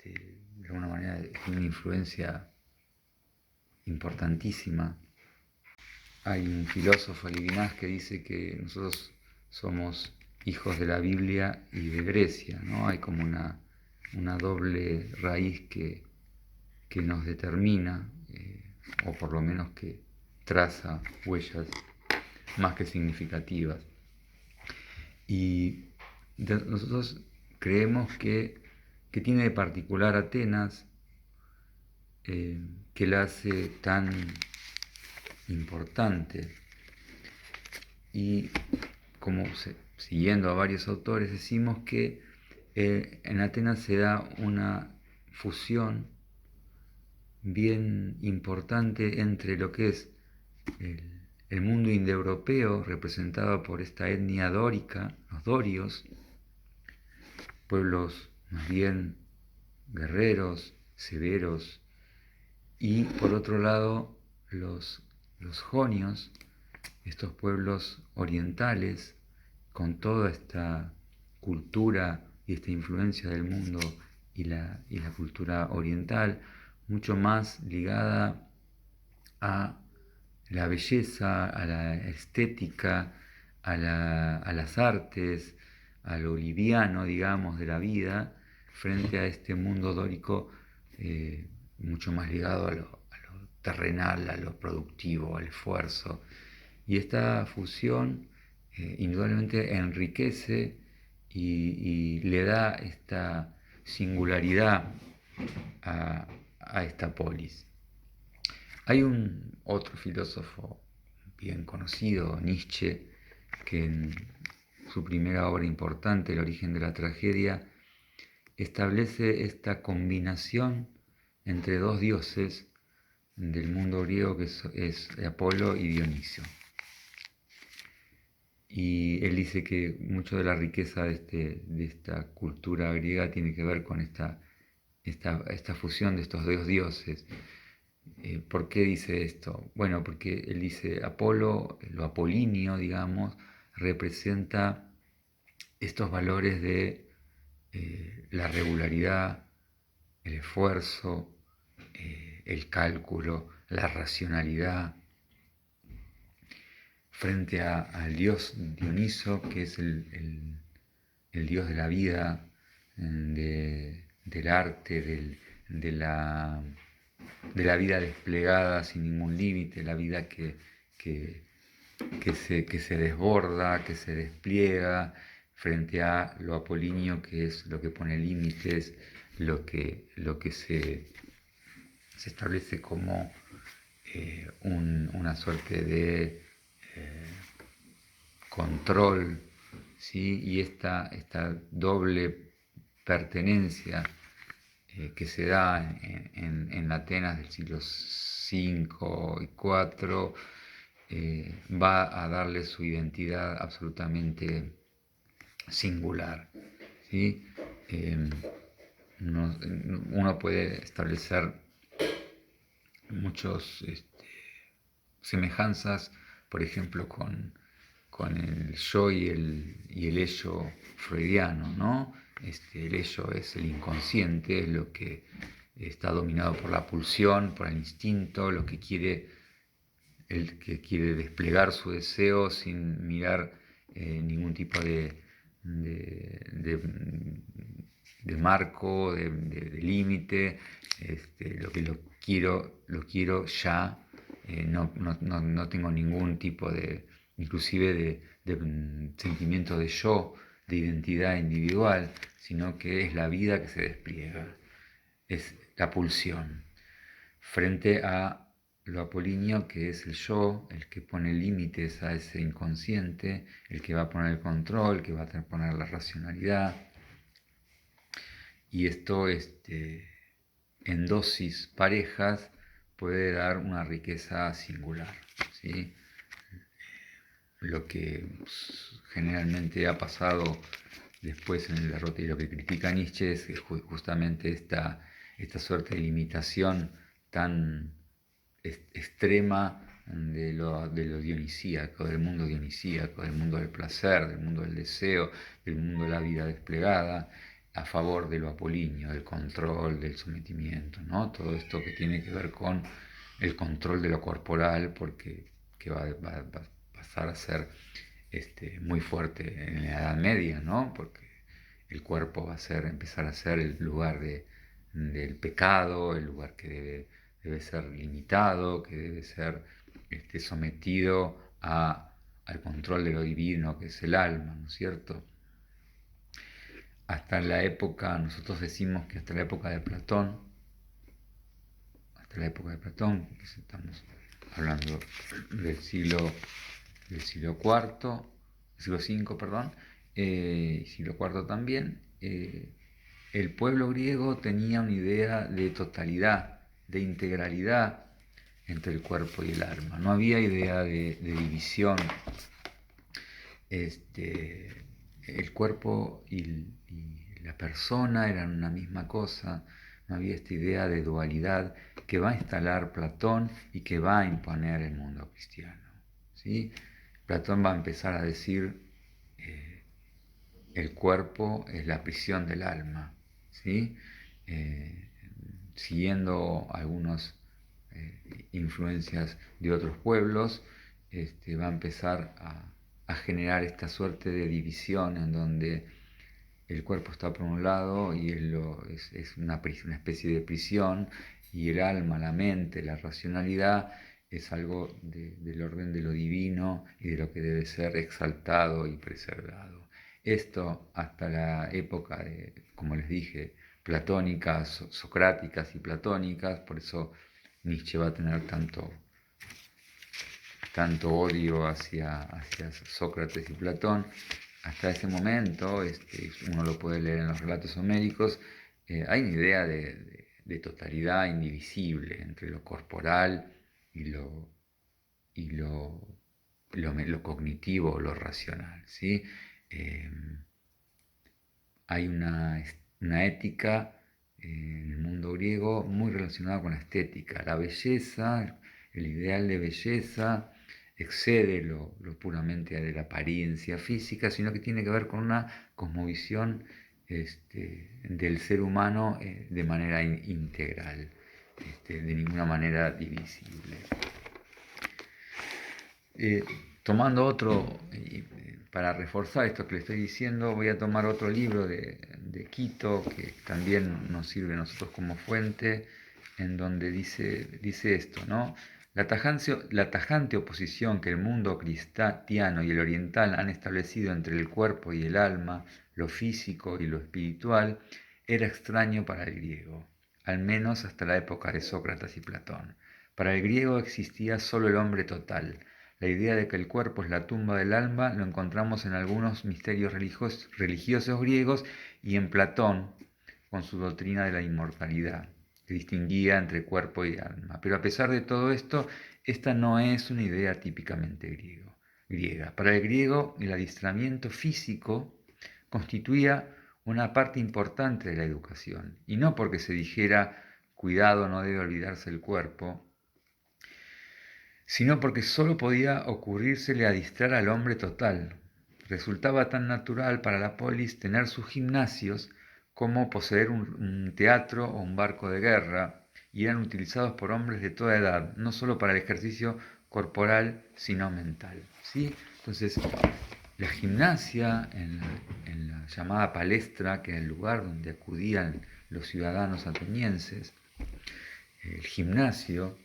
de alguna manera tiene una influencia importantísima. Hay un filósofo, Levinas, que dice que nosotros somos hijos de la Biblia y de Grecia, ¿no? Hay como una doble raíz que nos determina, o por lo menos que traza huellas más que significativas. Y nosotros creemos que tiene de particular Atenas, que la hace tan importante. Y como siguiendo a varios autores, decimos que en Atenas se da una fusión bien importante entre lo que es el mundo indoeuropeo, representado por esta etnia dórica, los dorios, pueblos más bien guerreros, severos, y por otro lado los jonios, estos pueblos orientales, con toda esta cultura y esta influencia del mundo y la cultura oriental, mucho más ligada a la belleza, a la estética, a las artes, a lo liviano, digamos, de la vida, frente a este mundo dórico mucho más ligado a lo terrenal, a lo productivo, al esfuerzo. Y esta fusión indudablemente enriquece y le da esta singularidad a esta polis. Hay otro filósofo bien conocido, Nietzsche, que en su primera obra importante, El origen de la tragedia, establece esta combinación entre dos dioses del mundo griego, que es Apolo y Dioniso. Y él dice que mucho de la riqueza de esta cultura griega tiene que ver con esta fusión de estos dos dioses. ¿Por qué dice esto? Bueno, porque él dice Apolo, lo apolíneo, digamos, representa estos valores de la regularidad, el esfuerzo, el cálculo, la racionalidad, frente al dios Dioniso, que es el dios de la vida, del arte, de la vida desplegada sin ningún límite, la vida que se desborda, que se despliega, frente a lo apolíneo, que es lo que pone límites, lo que se establece como una suerte de control, ¿sí? Y esta doble pertenencia que se da en Atenas del siglo V y IV, va a darle su identidad absolutamente singular, ¿sí? Uno puede establecer muchas semejanzas, por ejemplo, con con el yo y el ello freudiano, ¿no? El ello es el inconsciente, es lo que está dominado por la pulsión, por el instinto, lo que quiere, el que quiere desplegar su deseo sin mirar ningún tipo de marco, de límite. Lo que lo quiero ya. No tengo ningún tipo inclusive de sentimiento de yo, de identidad individual, sino que es la vida que se despliega, es la pulsión, frente a lo apolíneo, que es el yo, el que pone límites a ese inconsciente, el que va a poner el control, que va a poner la racionalidad. Y esto, en dosis parejas, puede dar una riqueza singular, ¿sí? Lo que generalmente ha pasado después en el derrote y lo que critica Nietzsche es justamente esta suerte de limitación tan extrema de lo dionisíaco, del mundo dionisíaco, del mundo del placer, del mundo del deseo, del mundo de la vida desplegada, a favor de lo apolíneo, del control, del sometimiento, ¿no? Todo esto que tiene que ver con el control de lo corporal, porque que va a pasar a ser muy fuerte en la Edad Media, ¿no? Porque el cuerpo va a empezar a ser el lugar del pecado, el lugar que debe ser limitado, que debe ser sometido al control de lo divino, que es el alma, ¿no es cierto? Hasta la época, nosotros decimos que hasta la época de Platón, que estamos hablando del siglo IV, siglo V, perdón, siglo IV también, el pueblo griego tenía una idea de totalidad, de integralidad entre el cuerpo y el alma. No había idea de división. El cuerpo y la persona eran una misma cosa. No había esta idea de dualidad que va a instalar Platón y que va a imponer el mundo cristiano, ¿sí? Platón va a empezar a decir, el cuerpo es la prisión del alma, ¿sí? Siguiendo algunas influencias de otros pueblos, va a empezar a generar esta suerte de división en donde el cuerpo está por un lado y es una especie de prisión, y el alma, la mente, la racionalidad es algo del orden de lo divino y de lo que debe ser exaltado y preservado. Esto hasta la época de, como les dije, platónicas, socráticas y platónicas. Por eso Nietzsche va a tener tanto odio hacia Sócrates y Platón. Hasta ese momento, uno lo puede leer en los relatos homéricos, hay una idea de totalidad indivisible entre lo corporal y lo cognitivo, lo racional, ¿sí? Hay una ética en el mundo griego muy relacionada con la estética. La belleza, el ideal de belleza, excede lo puramente de la apariencia física, sino que tiene que ver con una cosmovisión del ser humano de manera integral, de ninguna manera divisible. Tomando otro, para reforzar esto que le estoy diciendo, voy a tomar otro libro de Quito, que también nos sirve a nosotros como fuente, en donde dice esto, ¿no? La tajante oposición que el mundo cristiano y el oriental han establecido entre el cuerpo y el alma, lo físico y lo espiritual, era extraño para el griego, al menos hasta la época de Sócrates y Platón. Para el griego existía solo el hombre total. La idea de que el cuerpo es la tumba del alma lo encontramos en algunos misterios religiosos griegos y en Platón, con su doctrina de la inmortalidad, que distinguía entre cuerpo y alma. Pero a pesar de todo esto, esta no es una idea típicamente griega. Para el griego, el adiestramiento físico constituía una parte importante de la educación, y no porque se dijera cuidado, no debe olvidarse el cuerpo, sino porque sólo podía ocurrírsele a distraer al hombre total. Resultaba tan natural para la polis tener sus gimnasios como poseer un teatro o un barco de guerra, y eran utilizados por hombres de toda edad, no solo para el ejercicio corporal, sino mental. ¿Sí? Entonces, la gimnasia en la llamada palestra, que era el lugar donde acudían los ciudadanos atenienses, el gimnasio,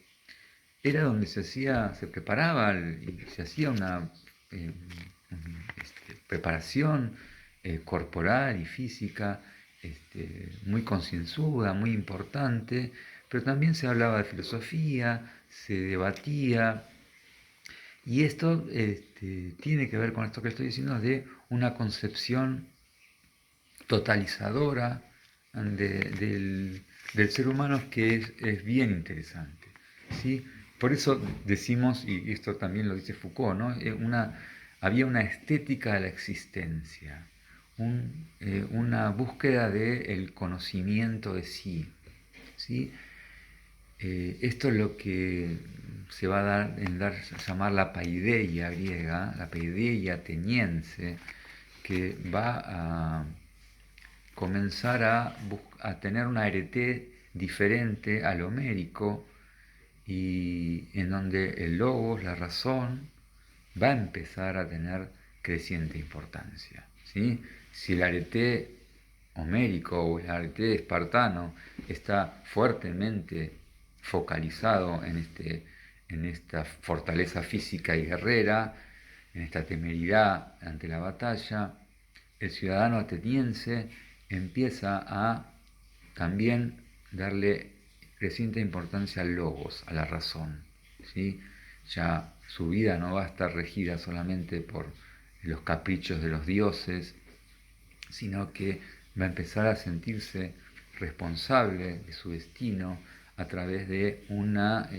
era donde se preparaba y se hacía una eh, preparación corporal y física muy concienzuda, muy importante, pero también se hablaba de filosofía, se debatía, y esto tiene que ver con esto que estoy diciendo de una concepción totalizadora del ser humano que es bien interesante. ¿Sí? Por eso decimos, y esto también lo dice Foucault, ¿no? Había una estética de la existencia, una búsqueda del conocimiento de sí. ¿Sí? Esto es lo que se va a llamar la paideia griega, la paideia ateniense, que va a comenzar a tener una arete diferente al homérico, y en donde el logos, la razón, va a empezar a tener creciente importancia. ¿Sí? Si el arete homérico o el arete espartano está fuertemente focalizado en esta fortaleza física y guerrera, en esta temeridad ante la batalla, el ciudadano ateniense empieza a también darle creciente importancia al logos, a la razón. ¿Sí? Ya su vida no va a estar regida solamente por los caprichos de los dioses, sino que va a empezar a sentirse responsable de su destino a través de una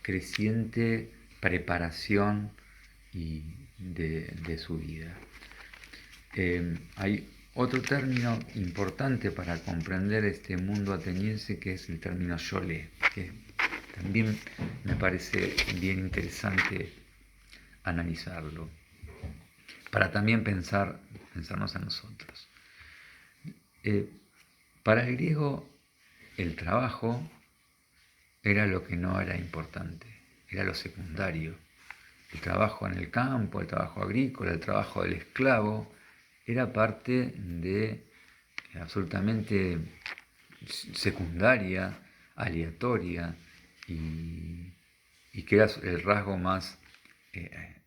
creciente preparación de su vida. Hay otro término importante para comprender este mundo ateniense, que es el término yolé, que también me parece bien interesante analizarlo, para también pensarnos a nosotros. Para el griego, el trabajo era lo que no era importante, era lo secundario. El trabajo en el campo, el trabajo agrícola, el trabajo del esclavo, era parte de absolutamente secundaria, aleatoria, y que era el rasgo más,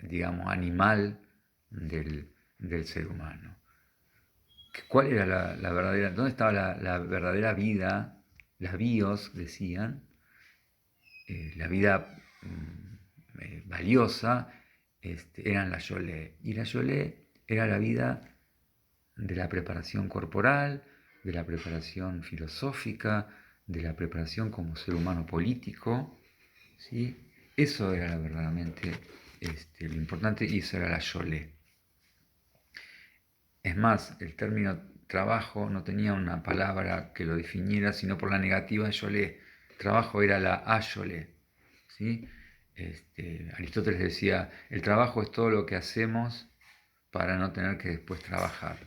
digamos, animal del ser humano. ¿Cuál era la verdadera? ¿Dónde estaba la verdadera vida? La bios, decían, la vida valiosa, eran la yolé. Y la yolé era la vida de la preparación corporal, de la preparación filosófica, de la preparación como ser humano político. ¿Sí? Eso era verdaderamente lo importante, y eso era la yolé. Es más, el término trabajo no tenía una palabra que lo definiera, sino por la negativa yolé. Trabajo era la ayolé. ¿Sí? Aristóteles decía, el trabajo es todo lo que hacemos para no tener que después trabajar.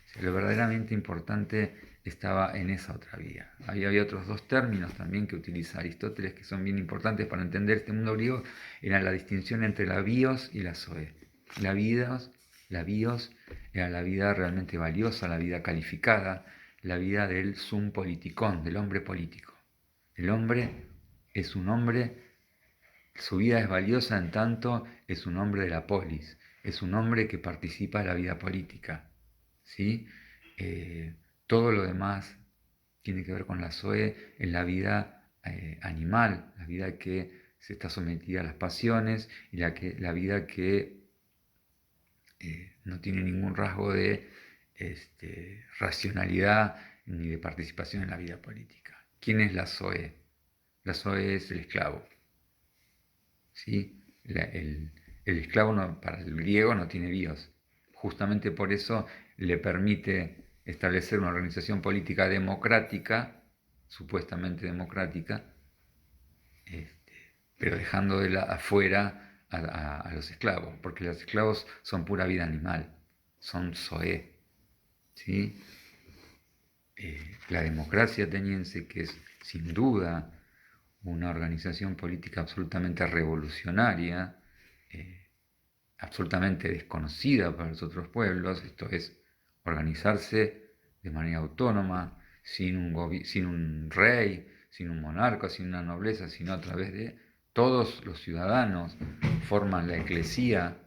O sea, lo verdaderamente importante estaba en esa otra vía. Había otros dos términos también que utiliza Aristóteles que son bien importantes para entender este mundo griego, era la distinción entre la bios y la zoe. La bios era la vida realmente valiosa, la vida calificada, la vida del sum politikon, del hombre político. El hombre es un hombre, su vida es valiosa en tanto es un hombre de la polis, es un hombre que participa de la vida política. ¿Sí? Todo lo demás tiene que ver con la zoe en la vida animal, la vida que se está sometida a las pasiones, y la vida que no tiene ningún rasgo de racionalidad ni de participación en la vida política. ¿Quién es la zoe? La zoe es el esclavo. ¿Sí? El esclavo para el griego no tiene bios. Justamente por eso le permite establecer una organización política democrática, supuestamente democrática, pero dejando afuera a los esclavos, porque los esclavos son pura vida animal, son zoé, ¿sí? La democracia ateniense, que es sin duda una organización política absolutamente revolucionaria, absolutamente desconocida para los otros pueblos, esto es, organizarse de manera autónoma, sin un rey, sin un monarca, sin una nobleza, sino a través de todos los ciudadanos, forman la eclesía,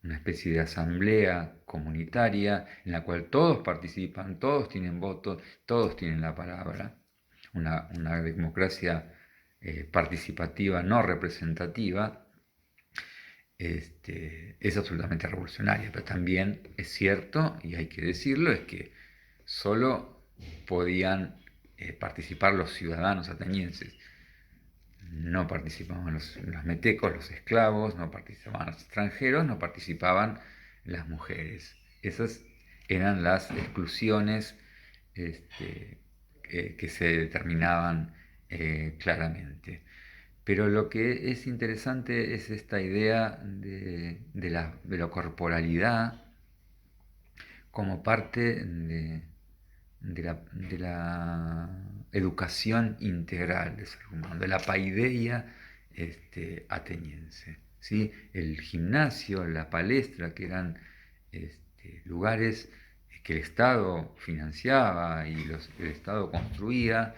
una especie de asamblea comunitaria en la cual todos participan, todos tienen voto, todos tienen la palabra, una democracia participativa no representativa, es absolutamente revolucionaria, pero también es cierto, y hay que decirlo, es que solo podían participar los ciudadanos atenienses. No participaban los metecos, los esclavos, no participaban los extranjeros, no participaban las mujeres. Esas eran las exclusiones que se determinaban claramente. Pero lo que es interesante es esta idea de la corporalidad como parte de la educación integral del ser humano, de la paideia ateniense. ¿Sí? El gimnasio, la palestra, que eran lugares que el Estado financiaba y el Estado construía,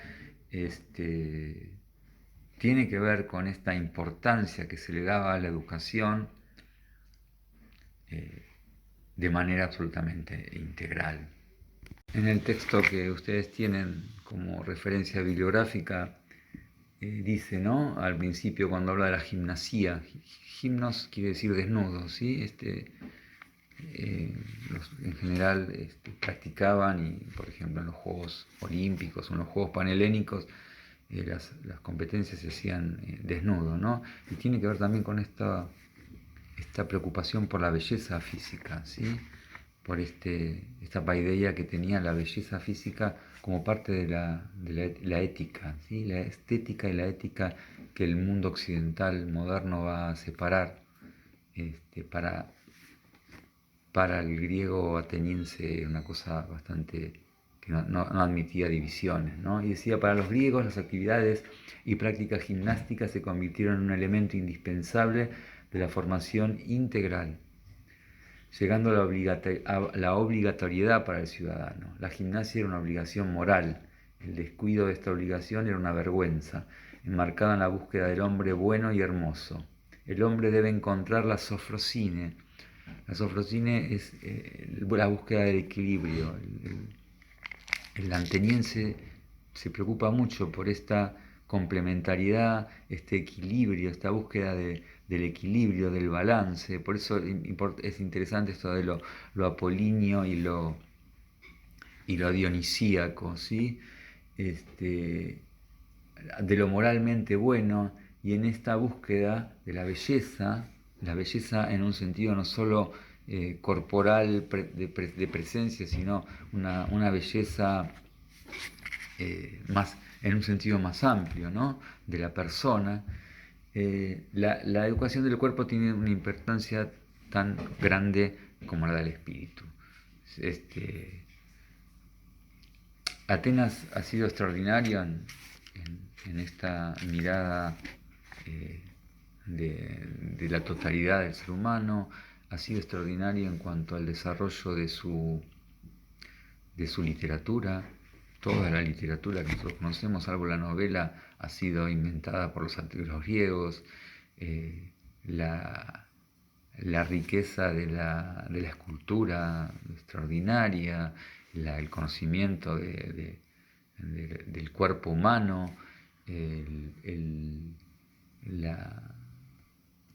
tiene que ver con esta importancia que se le daba a la educación de manera absolutamente integral. En el texto que ustedes tienen como referencia bibliográfica, dice, ¿no? Al principio, cuando habla de la gimnasia, gimnos quiere decir desnudo, ¿sí? En general practicaban, y por ejemplo en los Juegos Olímpicos o en los Juegos Panhelénicos, las competencias se hacían desnudo, ¿no? Y tiene que ver también con esta preocupación por la belleza física, ¿sí? Por esta paideia que tenía la belleza física como parte de la ética, ¿sí? La estética y la ética que el mundo occidental moderno va a separar. Para el griego ateniense una cosa bastante que no admitía divisiones, ¿no? Y decía, para los griegos las actividades y prácticas gimnásticas se convirtieron en un elemento indispensable de la formación integral, llegando a la obligatoriedad para el ciudadano. La gimnasia era una obligación moral, el descuido de esta obligación era una vergüenza, enmarcada en la búsqueda del hombre bueno y hermoso. El hombre debe encontrar la sofrosine. La sofrosine es la búsqueda del equilibrio. El ateniense se preocupa mucho por esta complementariedad, este equilibrio, esta búsqueda del equilibrio, del balance. Por eso es interesante esto de lo apolíneo y lo dionisíaco, ¿sí? De lo moralmente bueno, y en esta búsqueda de la belleza en un sentido no solo corporal de presencia, sino una belleza más en un sentido más amplio, ¿no? De la persona. La educación del cuerpo tiene una importancia tan grande como la del espíritu. Atenas ha sido extraordinario en esta mirada de la totalidad del ser humano, ha sido extraordinario en cuanto al desarrollo de su literatura. Toda la literatura que nosotros conocemos, salvo la novela, ha sido inventada por los antiguos griegos. La riqueza de la escultura extraordinaria, el conocimiento del cuerpo humano, la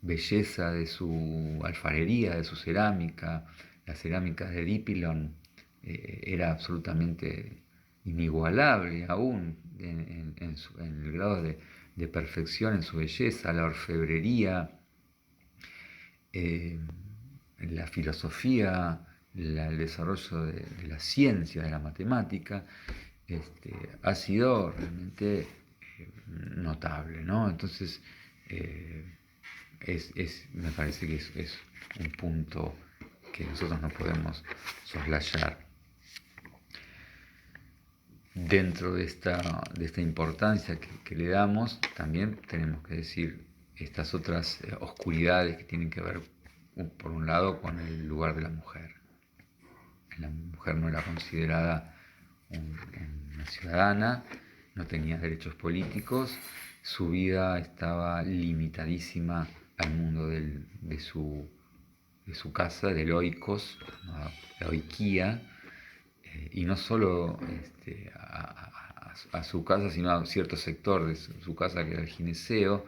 belleza de su alfarería, de su cerámica. La cerámica de Dipilon era absolutamente inigualable aún en el grado de perfección, en su belleza. La orfebrería, la filosofía, el desarrollo de la ciencia, de la matemática, ha sido realmente notable, ¿no? Entonces, me parece que es un punto que nosotros no podemos soslayar. Dentro de esta importancia que le damos, también tenemos que decir estas otras oscuridades que tienen que ver, por un lado, con el lugar de la mujer. La mujer no era considerada una ciudadana, no tenía derechos políticos, su vida estaba limitadísima al mundo de su casa, del oikos, la oikía, y no solo a su casa, sino a cierto sector de su casa, que era el gineceo,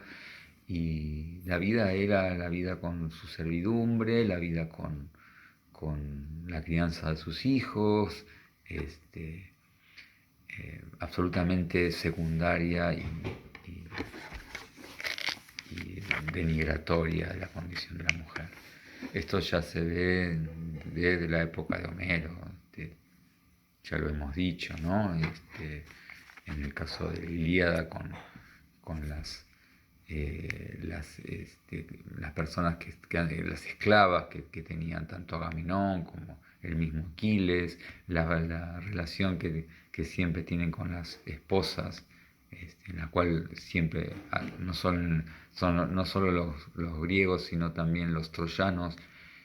y la vida era la vida con su servidumbre, la vida con la crianza de sus hijos, absolutamente secundaria y denigratoria de la condición de la mujer. Esto ya se ve desde la época de Homero, ya lo hemos dicho, ¿no? En el caso de la Ilíada con las personas las esclavas que tenían tanto Agamenón como el mismo Aquiles, la relación que siempre tienen con las esposas, en la cual siempre, no solo los griegos, sino también los troyanos,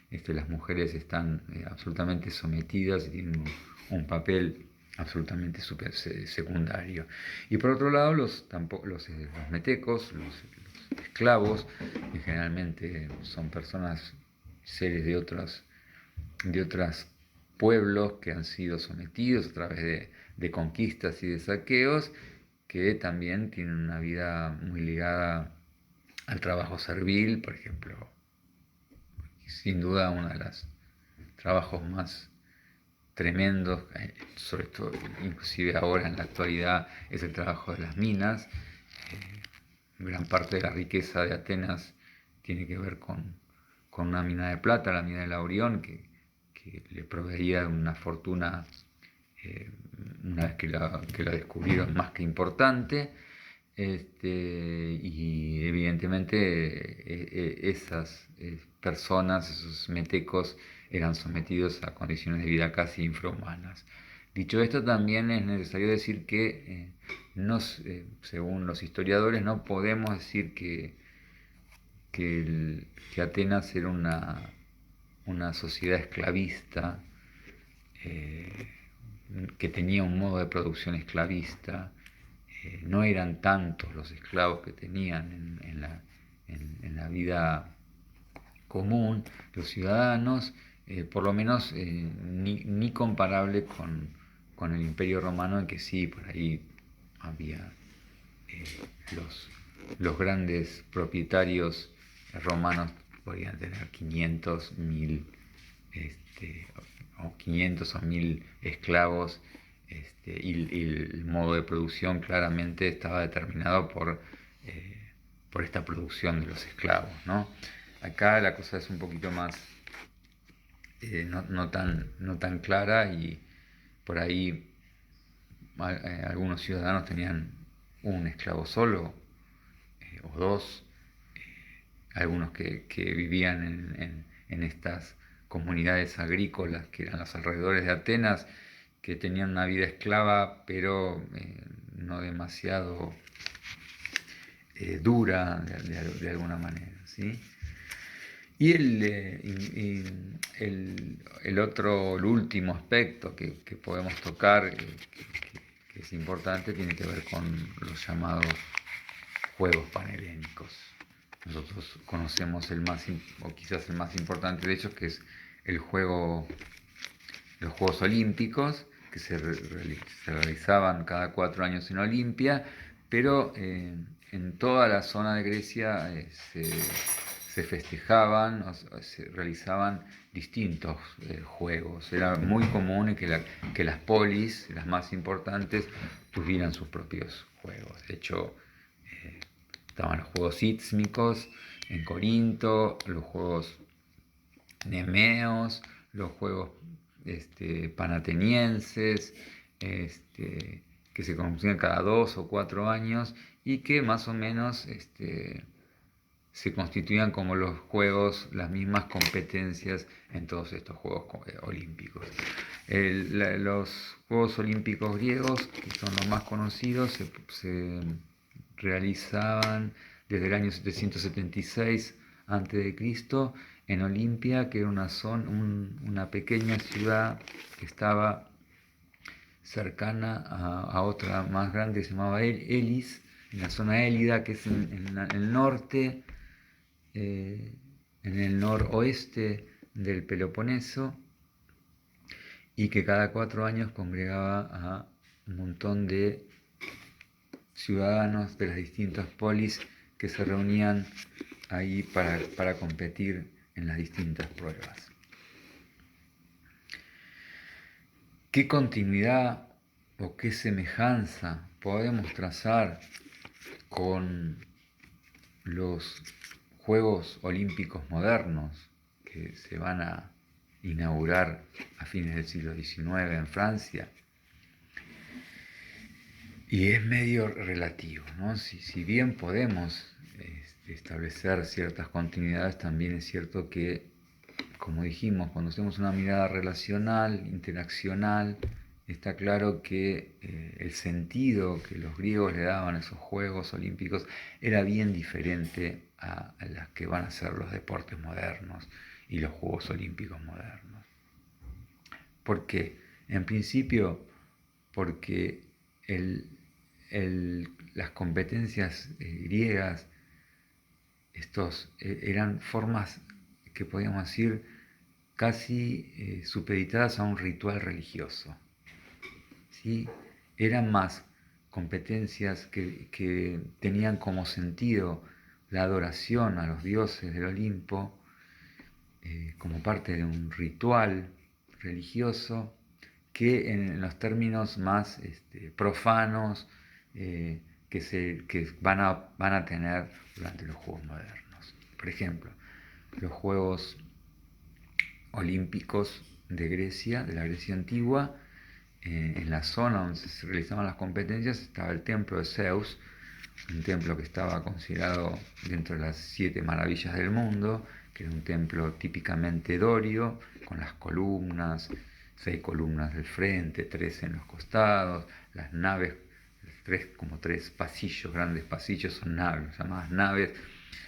las mujeres están absolutamente sometidas y tienen un papel absolutamente secundario. Y por otro lado, los metecos, los esclavos, que generalmente son personas, seres de otros pueblos que han sido sometidos a través de conquistas y de saqueos, que también tienen una vida muy ligada al trabajo servil, por ejemplo. Sin duda uno de los trabajos más tremendos, sobre todo inclusive ahora en la actualidad, es el trabajo de las minas. Gran parte de la riqueza de Atenas tiene que ver con una mina de plata, la mina de Laurión, que le proveía una fortuna una vez que la descubrieron, más que importante. Y evidentemente esas personas, esos metecos, eran sometidos a condiciones de vida casi infrahumanas. Dicho esto, también es necesario decir que, según los historiadores, no podemos decir que Atenas era una sociedad esclavista, que tenía un modo de producción esclavista. No eran tantos los esclavos que tenían en la vida común los ciudadanos, por lo menos ni comparable con el Imperio Romano, en que sí, por ahí había los grandes propietarios romanos podían tener 500, 1000 o 500 o 1000 esclavos, y el modo de producción claramente estaba determinado por esta producción de los esclavos, ¿no? Acá la cosa es un poquito más no tan clara, y por ahí algunos ciudadanos tenían un esclavo solo, o dos, algunos que vivían en estas comunidades agrícolas que eran los alrededores de Atenas, que tenían una vida esclava, pero no demasiado dura de alguna manera, ¿sí? Y el último aspecto que podemos tocar, que es importante, tiene que ver con los llamados Juegos Panhelénicos. Nosotros conocemos o quizás el más importante de ellos, que es los Juegos Olímpicos, que se realizaban cada 4 años en Olimpia, pero en toda la zona de Grecia se festejaban, o se realizaban distintos juegos. Era muy común que las polis, las más importantes, tuvieran sus propios juegos. De hecho, estaban los Juegos Ístmicos en Corinto, los Juegos Nemeos, los Juegos panatenienses, que se conocían cada 2 o 4 años, y que más o menos se constituían como los juegos, las mismas competencias en todos estos Juegos Olímpicos. Los Juegos Olímpicos griegos, que son los más conocidos, se realizaban desde el año 776 a.C. en Olimpia, que era una pequeña ciudad que estaba cercana a otra más grande que se llamaba Elis, en la zona élida, que es en el norte, en el noroeste del Peloponeso, y que cada 4 años congregaba a un montón de ciudadanos de las distintas polis que se reunían ahí para competir en las distintas pruebas. ¿Qué continuidad o qué semejanza podemos trazar con los Juegos Olímpicos modernos que se van a inaugurar a fines del siglo XIX en Francia? Y es medio relativo, ¿no? Si bien podemos establecer ciertas continuidades, también es cierto que, como dijimos, cuando hacemos una mirada relacional, interaccional, está claro que el sentido que los griegos le daban a esos Juegos Olímpicos era bien diferente a las que van a ser los deportes modernos y los Juegos Olímpicos modernos. ¿Por qué? En principio, porque las competencias griegas eran formas que podríamos decir casi supeditadas a un ritual religioso, ¿sí? Eran más competencias que tenían como sentido la adoración a los dioses del Olimpo como parte de un ritual religioso, que en los términos más profanos que van a tener durante los Juegos modernos. Por ejemplo, los Juegos Olímpicos de Grecia, de la Grecia antigua, en la zona donde se realizaban las competencias estaba el templo de Zeus, un templo que estaba considerado dentro de las 7 maravillas del mundo, que era un templo típicamente dorio, con las columnas, 6 columnas del frente, 3 en los costados, las naves, como 3 pasillos, grandes pasillos, son naves, llamadas naves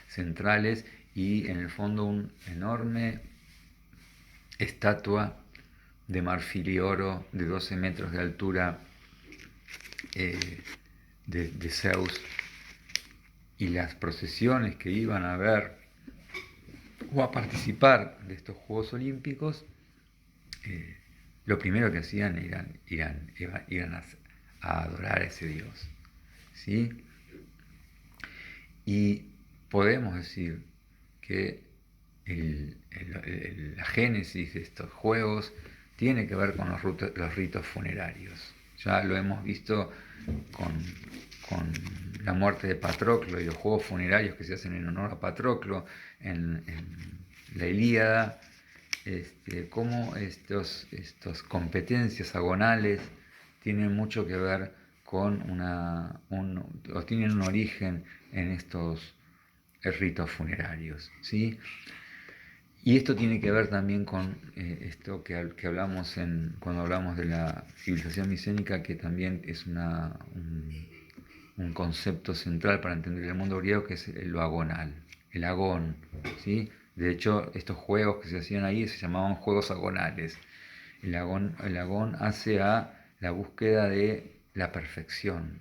centrales, y en el fondo una enorme estatua de marfil y oro de 12 metros de altura de Zeus, y las procesiones que iban a ver o a participar de estos Juegos Olímpicos, lo primero que hacían iban a adorar a ese dios, ¿sí? Y podemos decir que la génesis de estos juegos tiene que ver con los ritos funerarios. Ya lo hemos visto con la muerte de Patroclo y los juegos funerarios que se hacen en honor a Patroclo en la Ilíada, cómo estas competencias agonales tienen mucho que ver con o tienen un origen en estos ritos funerarios, ¿sí? Y esto tiene que ver también con esto que hablamos cuando hablamos de la civilización micénica, que también es un concepto central para entender el mundo griego, que es lo agonal, el agón, ¿sí? De hecho, estos juegos que se hacían ahí se llamaban juegos agonales. El agón hace a la búsqueda de la perfección,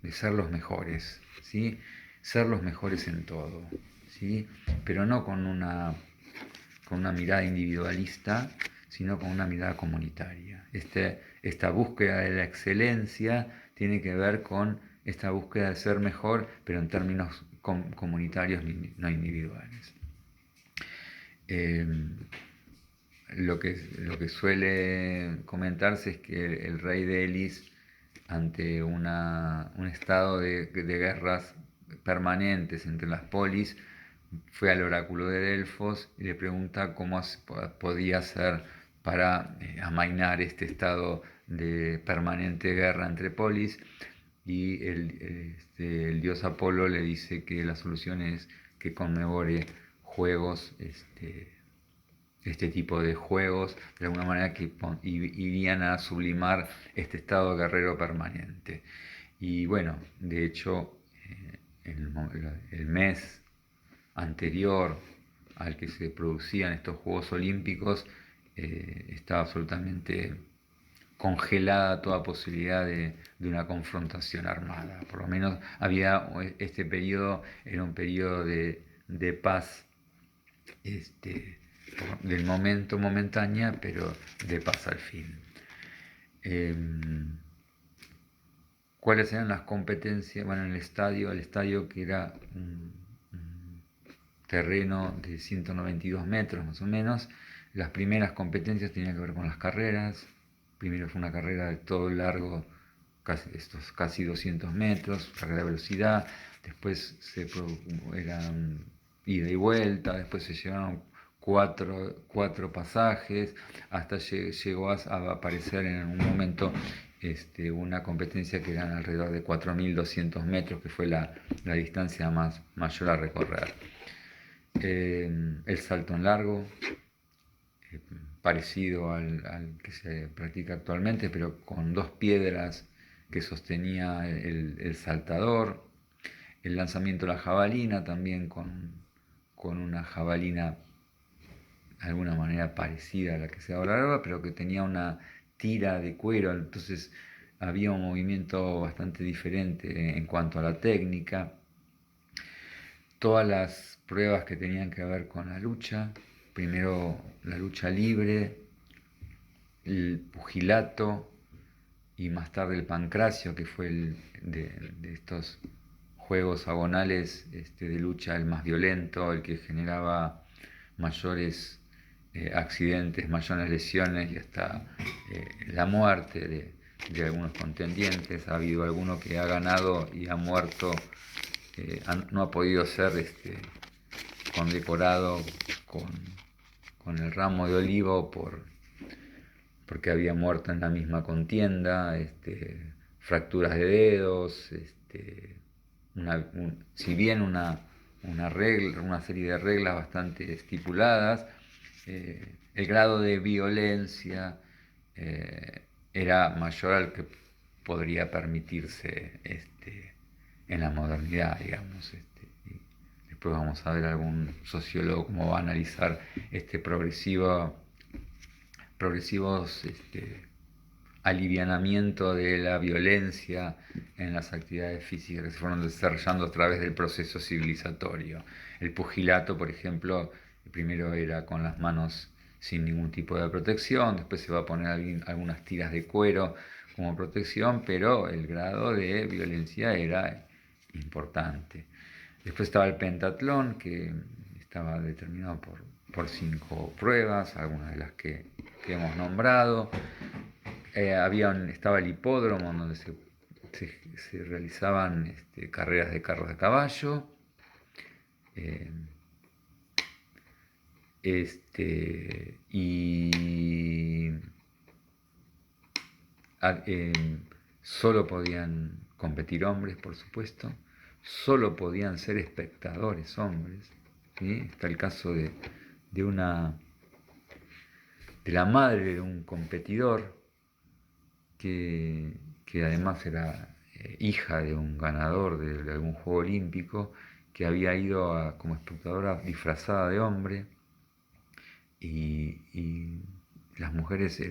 de ser los mejores, ¿sí? Ser los mejores en todo, ¿sí? Pero no con una mirada individualista, sino con una mirada comunitaria. Esta búsqueda de la excelencia tiene que ver con esta búsqueda de ser mejor, pero en términos comunitarios, no individuales. Lo que suele comentarse es que el rey de Elis, ante un estado de guerras permanentes entre las polis, fue al oráculo de Delfos y le pregunta cómo podía hacer para amainar este estado de permanente guerra entre polis, y el dios Apolo le dice que la solución es que conmemore juegos, este tipo de juegos, de alguna manera que irían a sublimar este estado guerrero permanente. Y bueno, de hecho, el mes anterior al que se producían estos Juegos Olímpicos, estaba absolutamente congelada toda posibilidad de una confrontación armada. Por lo menos había este periodo, era un periodo de paz, del momento momentánea, pero de paz al fin. ¿Cuáles eran las competencias? Bueno, en el estadio que era un terreno de 192 metros más o menos, las primeras competencias tenían que ver con las carreras. Primero fue una carrera de todo largo, casi 200 metros, carrera de velocidad. Después eran ida y vuelta, después se llevaron cuatro pasajes, hasta llegó a aparecer en un momento una competencia que eran alrededor de 4.200 metros, que fue la distancia mayor a recorrer. El salto en largo, parecido al que se practica actualmente, pero con dos piedras que sostenía el saltador. El lanzamiento de la jabalina, también con una jabalina de alguna manera parecida a la que se habla ahora, pero que tenía una tira de cuero, entonces había un movimiento bastante diferente en cuanto a la técnica. Todas las pruebas que tenían que ver con la lucha, primero la lucha libre, el pugilato y más tarde el pancracio, que fue de estos juegos agonales de lucha el más violento, el que generaba mayores accidentes, mayores lesiones y hasta la muerte de algunos contendientes. Ha habido alguno que ha ganado y ha muerto, no ha podido ser condecorado con el ramo de olivo porque había muerto en la misma contienda, fracturas de dedos, si bien una serie de reglas bastante estipuladas, el grado de violencia era mayor al que podría permitirse en la modernidad, digamos. Y después vamos a ver algún sociólogo cómo va a analizar progresivos alivianamiento de la violencia en las actividades físicas que se fueron desarrollando a través del proceso civilizatorio. El pugilato, por ejemplo, primero era con las manos sin ningún tipo de protección, después se va a poner algunas tiras de cuero como protección, pero el grado de violencia era importante. Después estaba el pentatlón, que estaba determinado por 5 pruebas, algunas de las que hemos nombrado. Estaba el hipódromo donde se realizaban carreras de carros de caballo. Solo podían competir hombres, por supuesto. Solo podían ser espectadores hombres. ¿Sí? Está el caso de la madre de un competidor que además era hija de un ganador de algún juego olímpico, que había ido como espectadora disfrazada de hombre, y las mujeres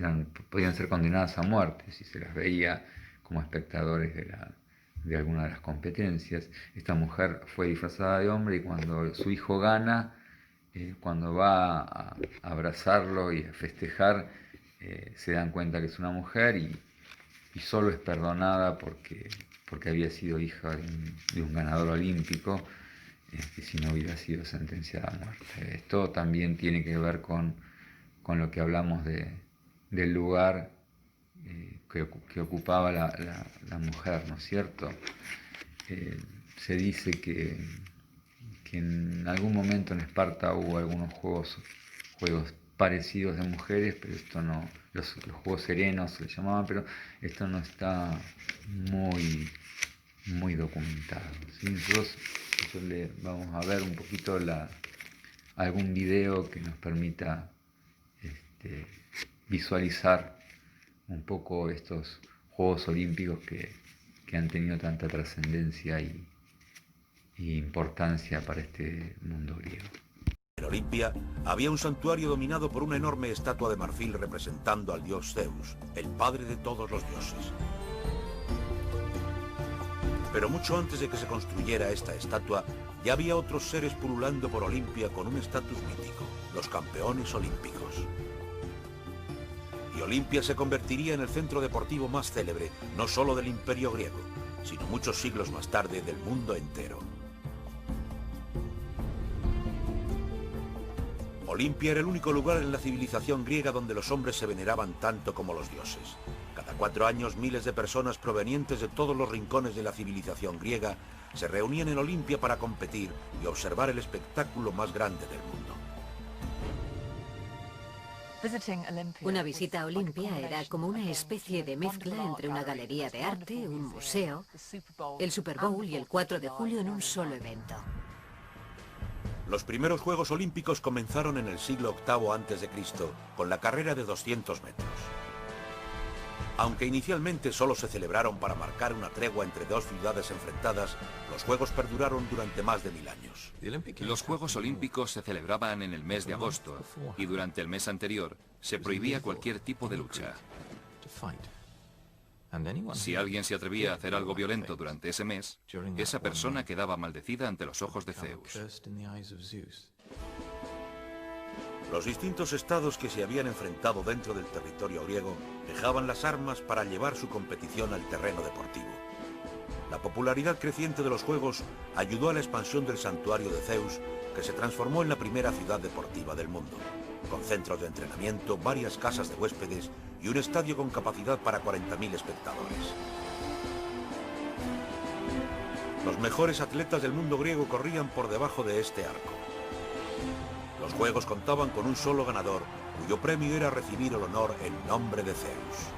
podían ser condenadas a muerte si se las veía como espectadores de alguna de las competencias. Esta mujer fue disfrazada de hombre y cuando su hijo gana, cuando va a abrazarlo y a festejar, se dan cuenta que es una mujer y solo es perdonada porque había sido hija de un ganador olímpico, si no hubiera sido sentenciada a muerte. Esto también tiene que ver con lo que hablamos del lugar que ocupaba la mujer, ¿no es cierto? Se dice que en algún momento en Esparta hubo algunos juegos parecidos de mujeres, pero esto no, los juegos serenos se les llamaban, pero esto no está muy documentado, ¿sí? Nosotros vamos a ver un poquito algún video que nos permita visualizar un poco estos Juegos Olímpicos que han tenido tanta trascendencia y importancia para este mundo griego. En Olimpia había un santuario dominado por una enorme estatua de marfil representando al dios Zeus, el padre de todos los dioses. Pero mucho antes de que se construyera esta estatua, ya había otros seres pululando por Olimpia con un estatus mítico, los campeones olímpicos. Y Olimpia se convertiría en el centro deportivo más célebre, no solo del Imperio griego, sino muchos siglos más tarde del mundo entero. Olimpia era el único lugar en la civilización griega donde los hombres se veneraban tanto como los dioses. Cada 4 años, miles de personas provenientes de todos los rincones de la civilización griega se reunían en Olimpia para competir y observar el espectáculo más grande del mundo. Una visita a Olimpia era como una especie de mezcla entre una galería de arte, un museo, el Super Bowl y el 4 de julio en un solo evento. Los primeros Juegos Olímpicos comenzaron en el siglo VIII a.C., con la carrera de 200 metros. Aunque inicialmente solo se celebraron para marcar una tregua entre dos ciudades enfrentadas, los Juegos perduraron durante más de 1000 años. Los Juegos Olímpicos se celebraban en el mes de agosto y durante el mes anterior se prohibía cualquier tipo de lucha. Si alguien se atrevía a hacer algo violento durante ese mes, esa persona quedaba maldecida ante los ojos de Zeus. Los distintos estados que se habían enfrentado dentro del territorio griego dejaban las armas para llevar su competición al terreno deportivo. La popularidad creciente de los Juegos ayudó a la expansión del santuario de Zeus, que se transformó en la primera ciudad deportiva del mundo, con centros de entrenamiento, varias casas de huéspedes y un estadio con capacidad para 40.000 espectadores. Los mejores atletas del mundo griego corrían por debajo de este arco. Los Juegos contaban con un solo ganador, cuyo premio era recibir el honor en nombre de Zeus.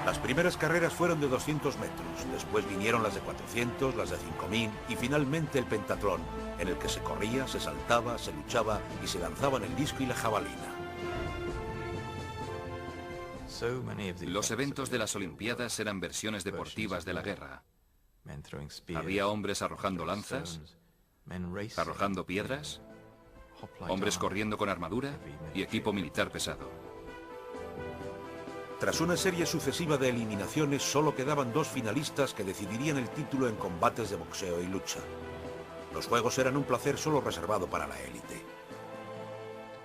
Las primeras carreras fueron de 200 metros, después vinieron las de 400, las de 5000 y finalmente el pentatlón, en el que se corría, se saltaba, se luchaba y se lanzaban el disco y la jabalina. Los eventos de las Olimpiadas eran versiones deportivas de la guerra. Había hombres arrojando lanzas, arrojando piedras, hombres corriendo con armadura y equipo militar pesado. Tras una serie sucesiva de eliminaciones, solo quedaban 2 finalistas que decidirían el título en combates de boxeo y lucha. Los Juegos eran un placer solo reservado para la élite.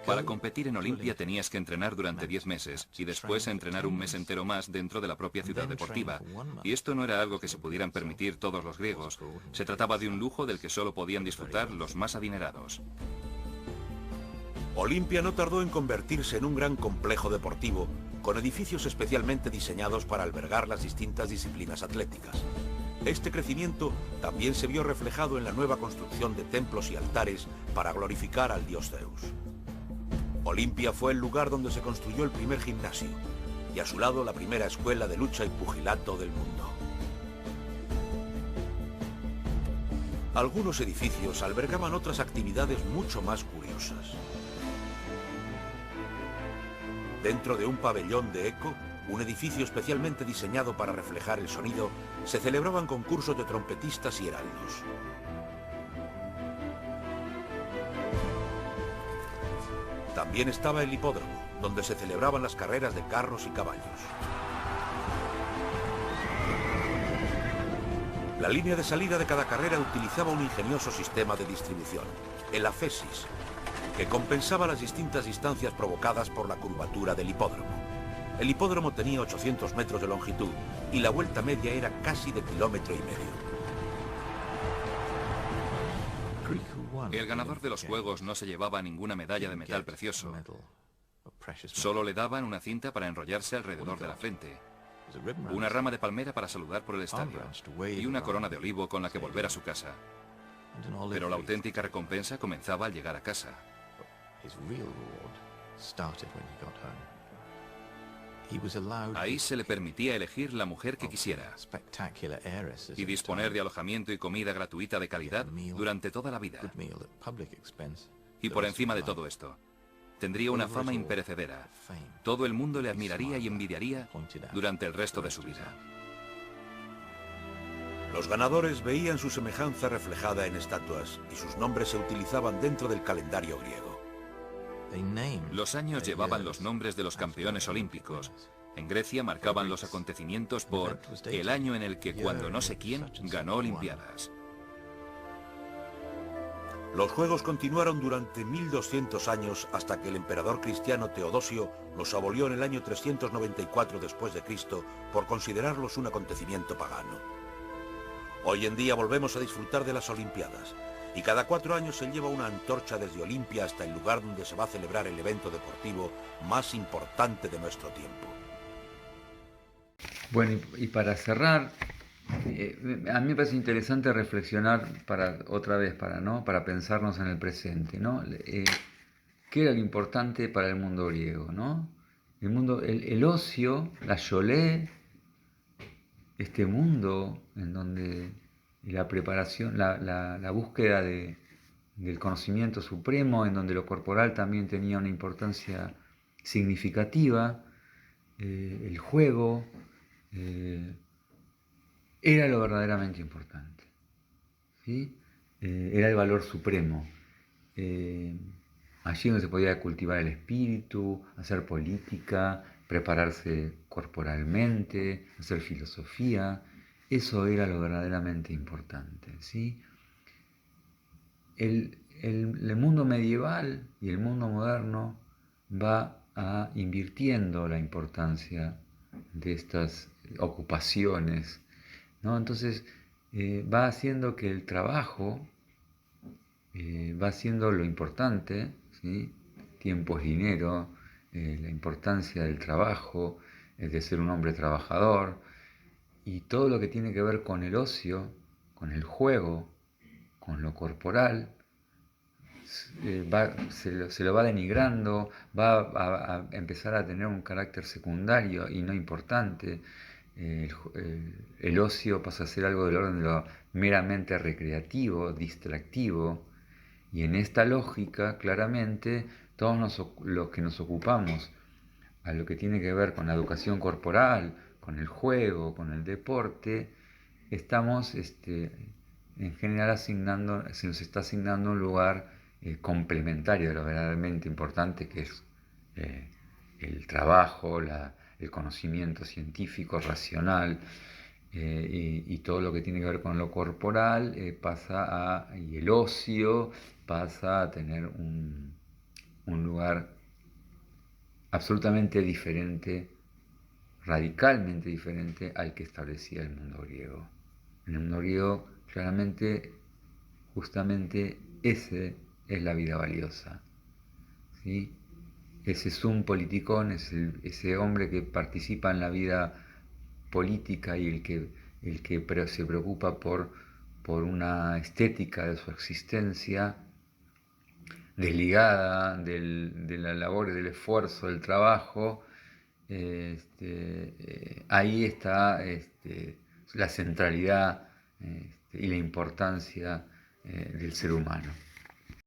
Para competir en Olimpia tenías que entrenar durante 10 meses y después entrenar un mes entero más dentro de la propia ciudad deportiva. Y esto no era algo que se pudieran permitir todos los griegos. Se trataba de un lujo del que solo podían disfrutar los más adinerados. Olimpia no tardó en convertirse en un gran complejo deportivo, con edificios especialmente diseñados para albergar las distintas disciplinas atléticas. Este crecimiento también se vio reflejado en la nueva construcción de templos y altares para glorificar al dios Zeus. Olimpia fue el lugar donde se construyó el primer gimnasio y a su lado la primera escuela de lucha y pugilato del mundo. Algunos edificios albergaban otras actividades mucho más curiosas. Dentro de un pabellón de eco, un edificio especialmente diseñado para reflejar el sonido, se celebraban concursos de trompetistas y heraldos. También estaba el hipódromo, donde se celebraban las carreras de carros y caballos. La línea de salida de cada carrera utilizaba un ingenioso sistema de distribución, el afesis, que compensaba las distintas distancias provocadas por la curvatura del hipódromo. El hipódromo tenía 800 metros de longitud y la vuelta media era casi de 1,5 kilómetros. El ganador de los Juegos no se llevaba ninguna medalla de metal precioso. Solo le daban una cinta para enrollarse alrededor de la frente, una rama de palmera para saludar por el estadio y una corona de olivo con la que volver a su casa. Pero la auténtica recompensa comenzaba al llegar a casa. Ahí se le permitía elegir la mujer que quisiera y disponer de alojamiento y comida gratuita de calidad durante toda la vida. Y por encima de todo esto, tendría una fama imperecedera. Todo el mundo le admiraría y envidiaría durante el resto de su vida. Los ganadores veían su semejanza reflejada en estatuas y sus nombres se utilizaban dentro del calendario griego. Los años llevaban los nombres de los campeones olímpicos. En Grecia marcaban los acontecimientos por el año en el que cuando no sé quién ganó Olimpiadas. Los Juegos continuaron durante 1200 años hasta que el emperador cristiano Teodosio los abolió en el año 394 después de Cristo por considerarlos un acontecimiento pagano. Hoy en día volvemos a disfrutar de las Olimpiadas y cada 4 años se lleva una antorcha desde Olimpia hasta el lugar donde se va a celebrar el evento deportivo más importante de nuestro tiempo. Bueno, y para cerrar, a mí me parece interesante reflexionar para pensarnos en el presente, ¿no? ¿Qué era lo importante para el mundo griego, ¿no? El ocio, la yolé, este mundo en donde la preparación, la búsqueda del conocimiento supremo, en donde lo corporal también tenía una importancia significativa, el juego, era lo verdaderamente importante, ¿sí? Era el valor supremo. Allí donde se podía cultivar el espíritu, hacer política, prepararse corporalmente, hacer filosofía. Eso era lo verdaderamente importante, ¿sí? El mundo medieval y el mundo moderno va invirtiendo la importancia de estas ocupaciones, ¿no? Entonces va haciendo que el trabajo va siendo lo importante, ¿sí? Tiempo es dinero, la importancia del trabajo, de ser un hombre trabajador, y todo lo que tiene que ver con el ocio, con el juego, con lo corporal, se lo va denigrando, va a empezar a tener un carácter secundario y no importante. El ocio pasa a ser algo del orden de lo meramente recreativo, distractivo, y en esta lógica, claramente, todos los que nos ocupamos a lo que tiene que ver con la educación corporal, con el juego, con el deporte, estamos en general se nos está asignando un lugar complementario de lo verdaderamente importante, que es el trabajo, el conocimiento científico, racional, y todo lo que tiene que ver con lo corporal y el ocio pasa a tener un lugar absolutamente diferente, radicalmente diferente al que establecía el mundo griego. En el mundo griego, claramente, justamente ese es la vida valiosa, ¿sí? Ese sum politikon, ese hombre que participa en la vida política y el que se preocupa por una estética de su existencia desligada de la labor, del esfuerzo, del trabajo. Ahí está la centralidad y la importancia del ser humano.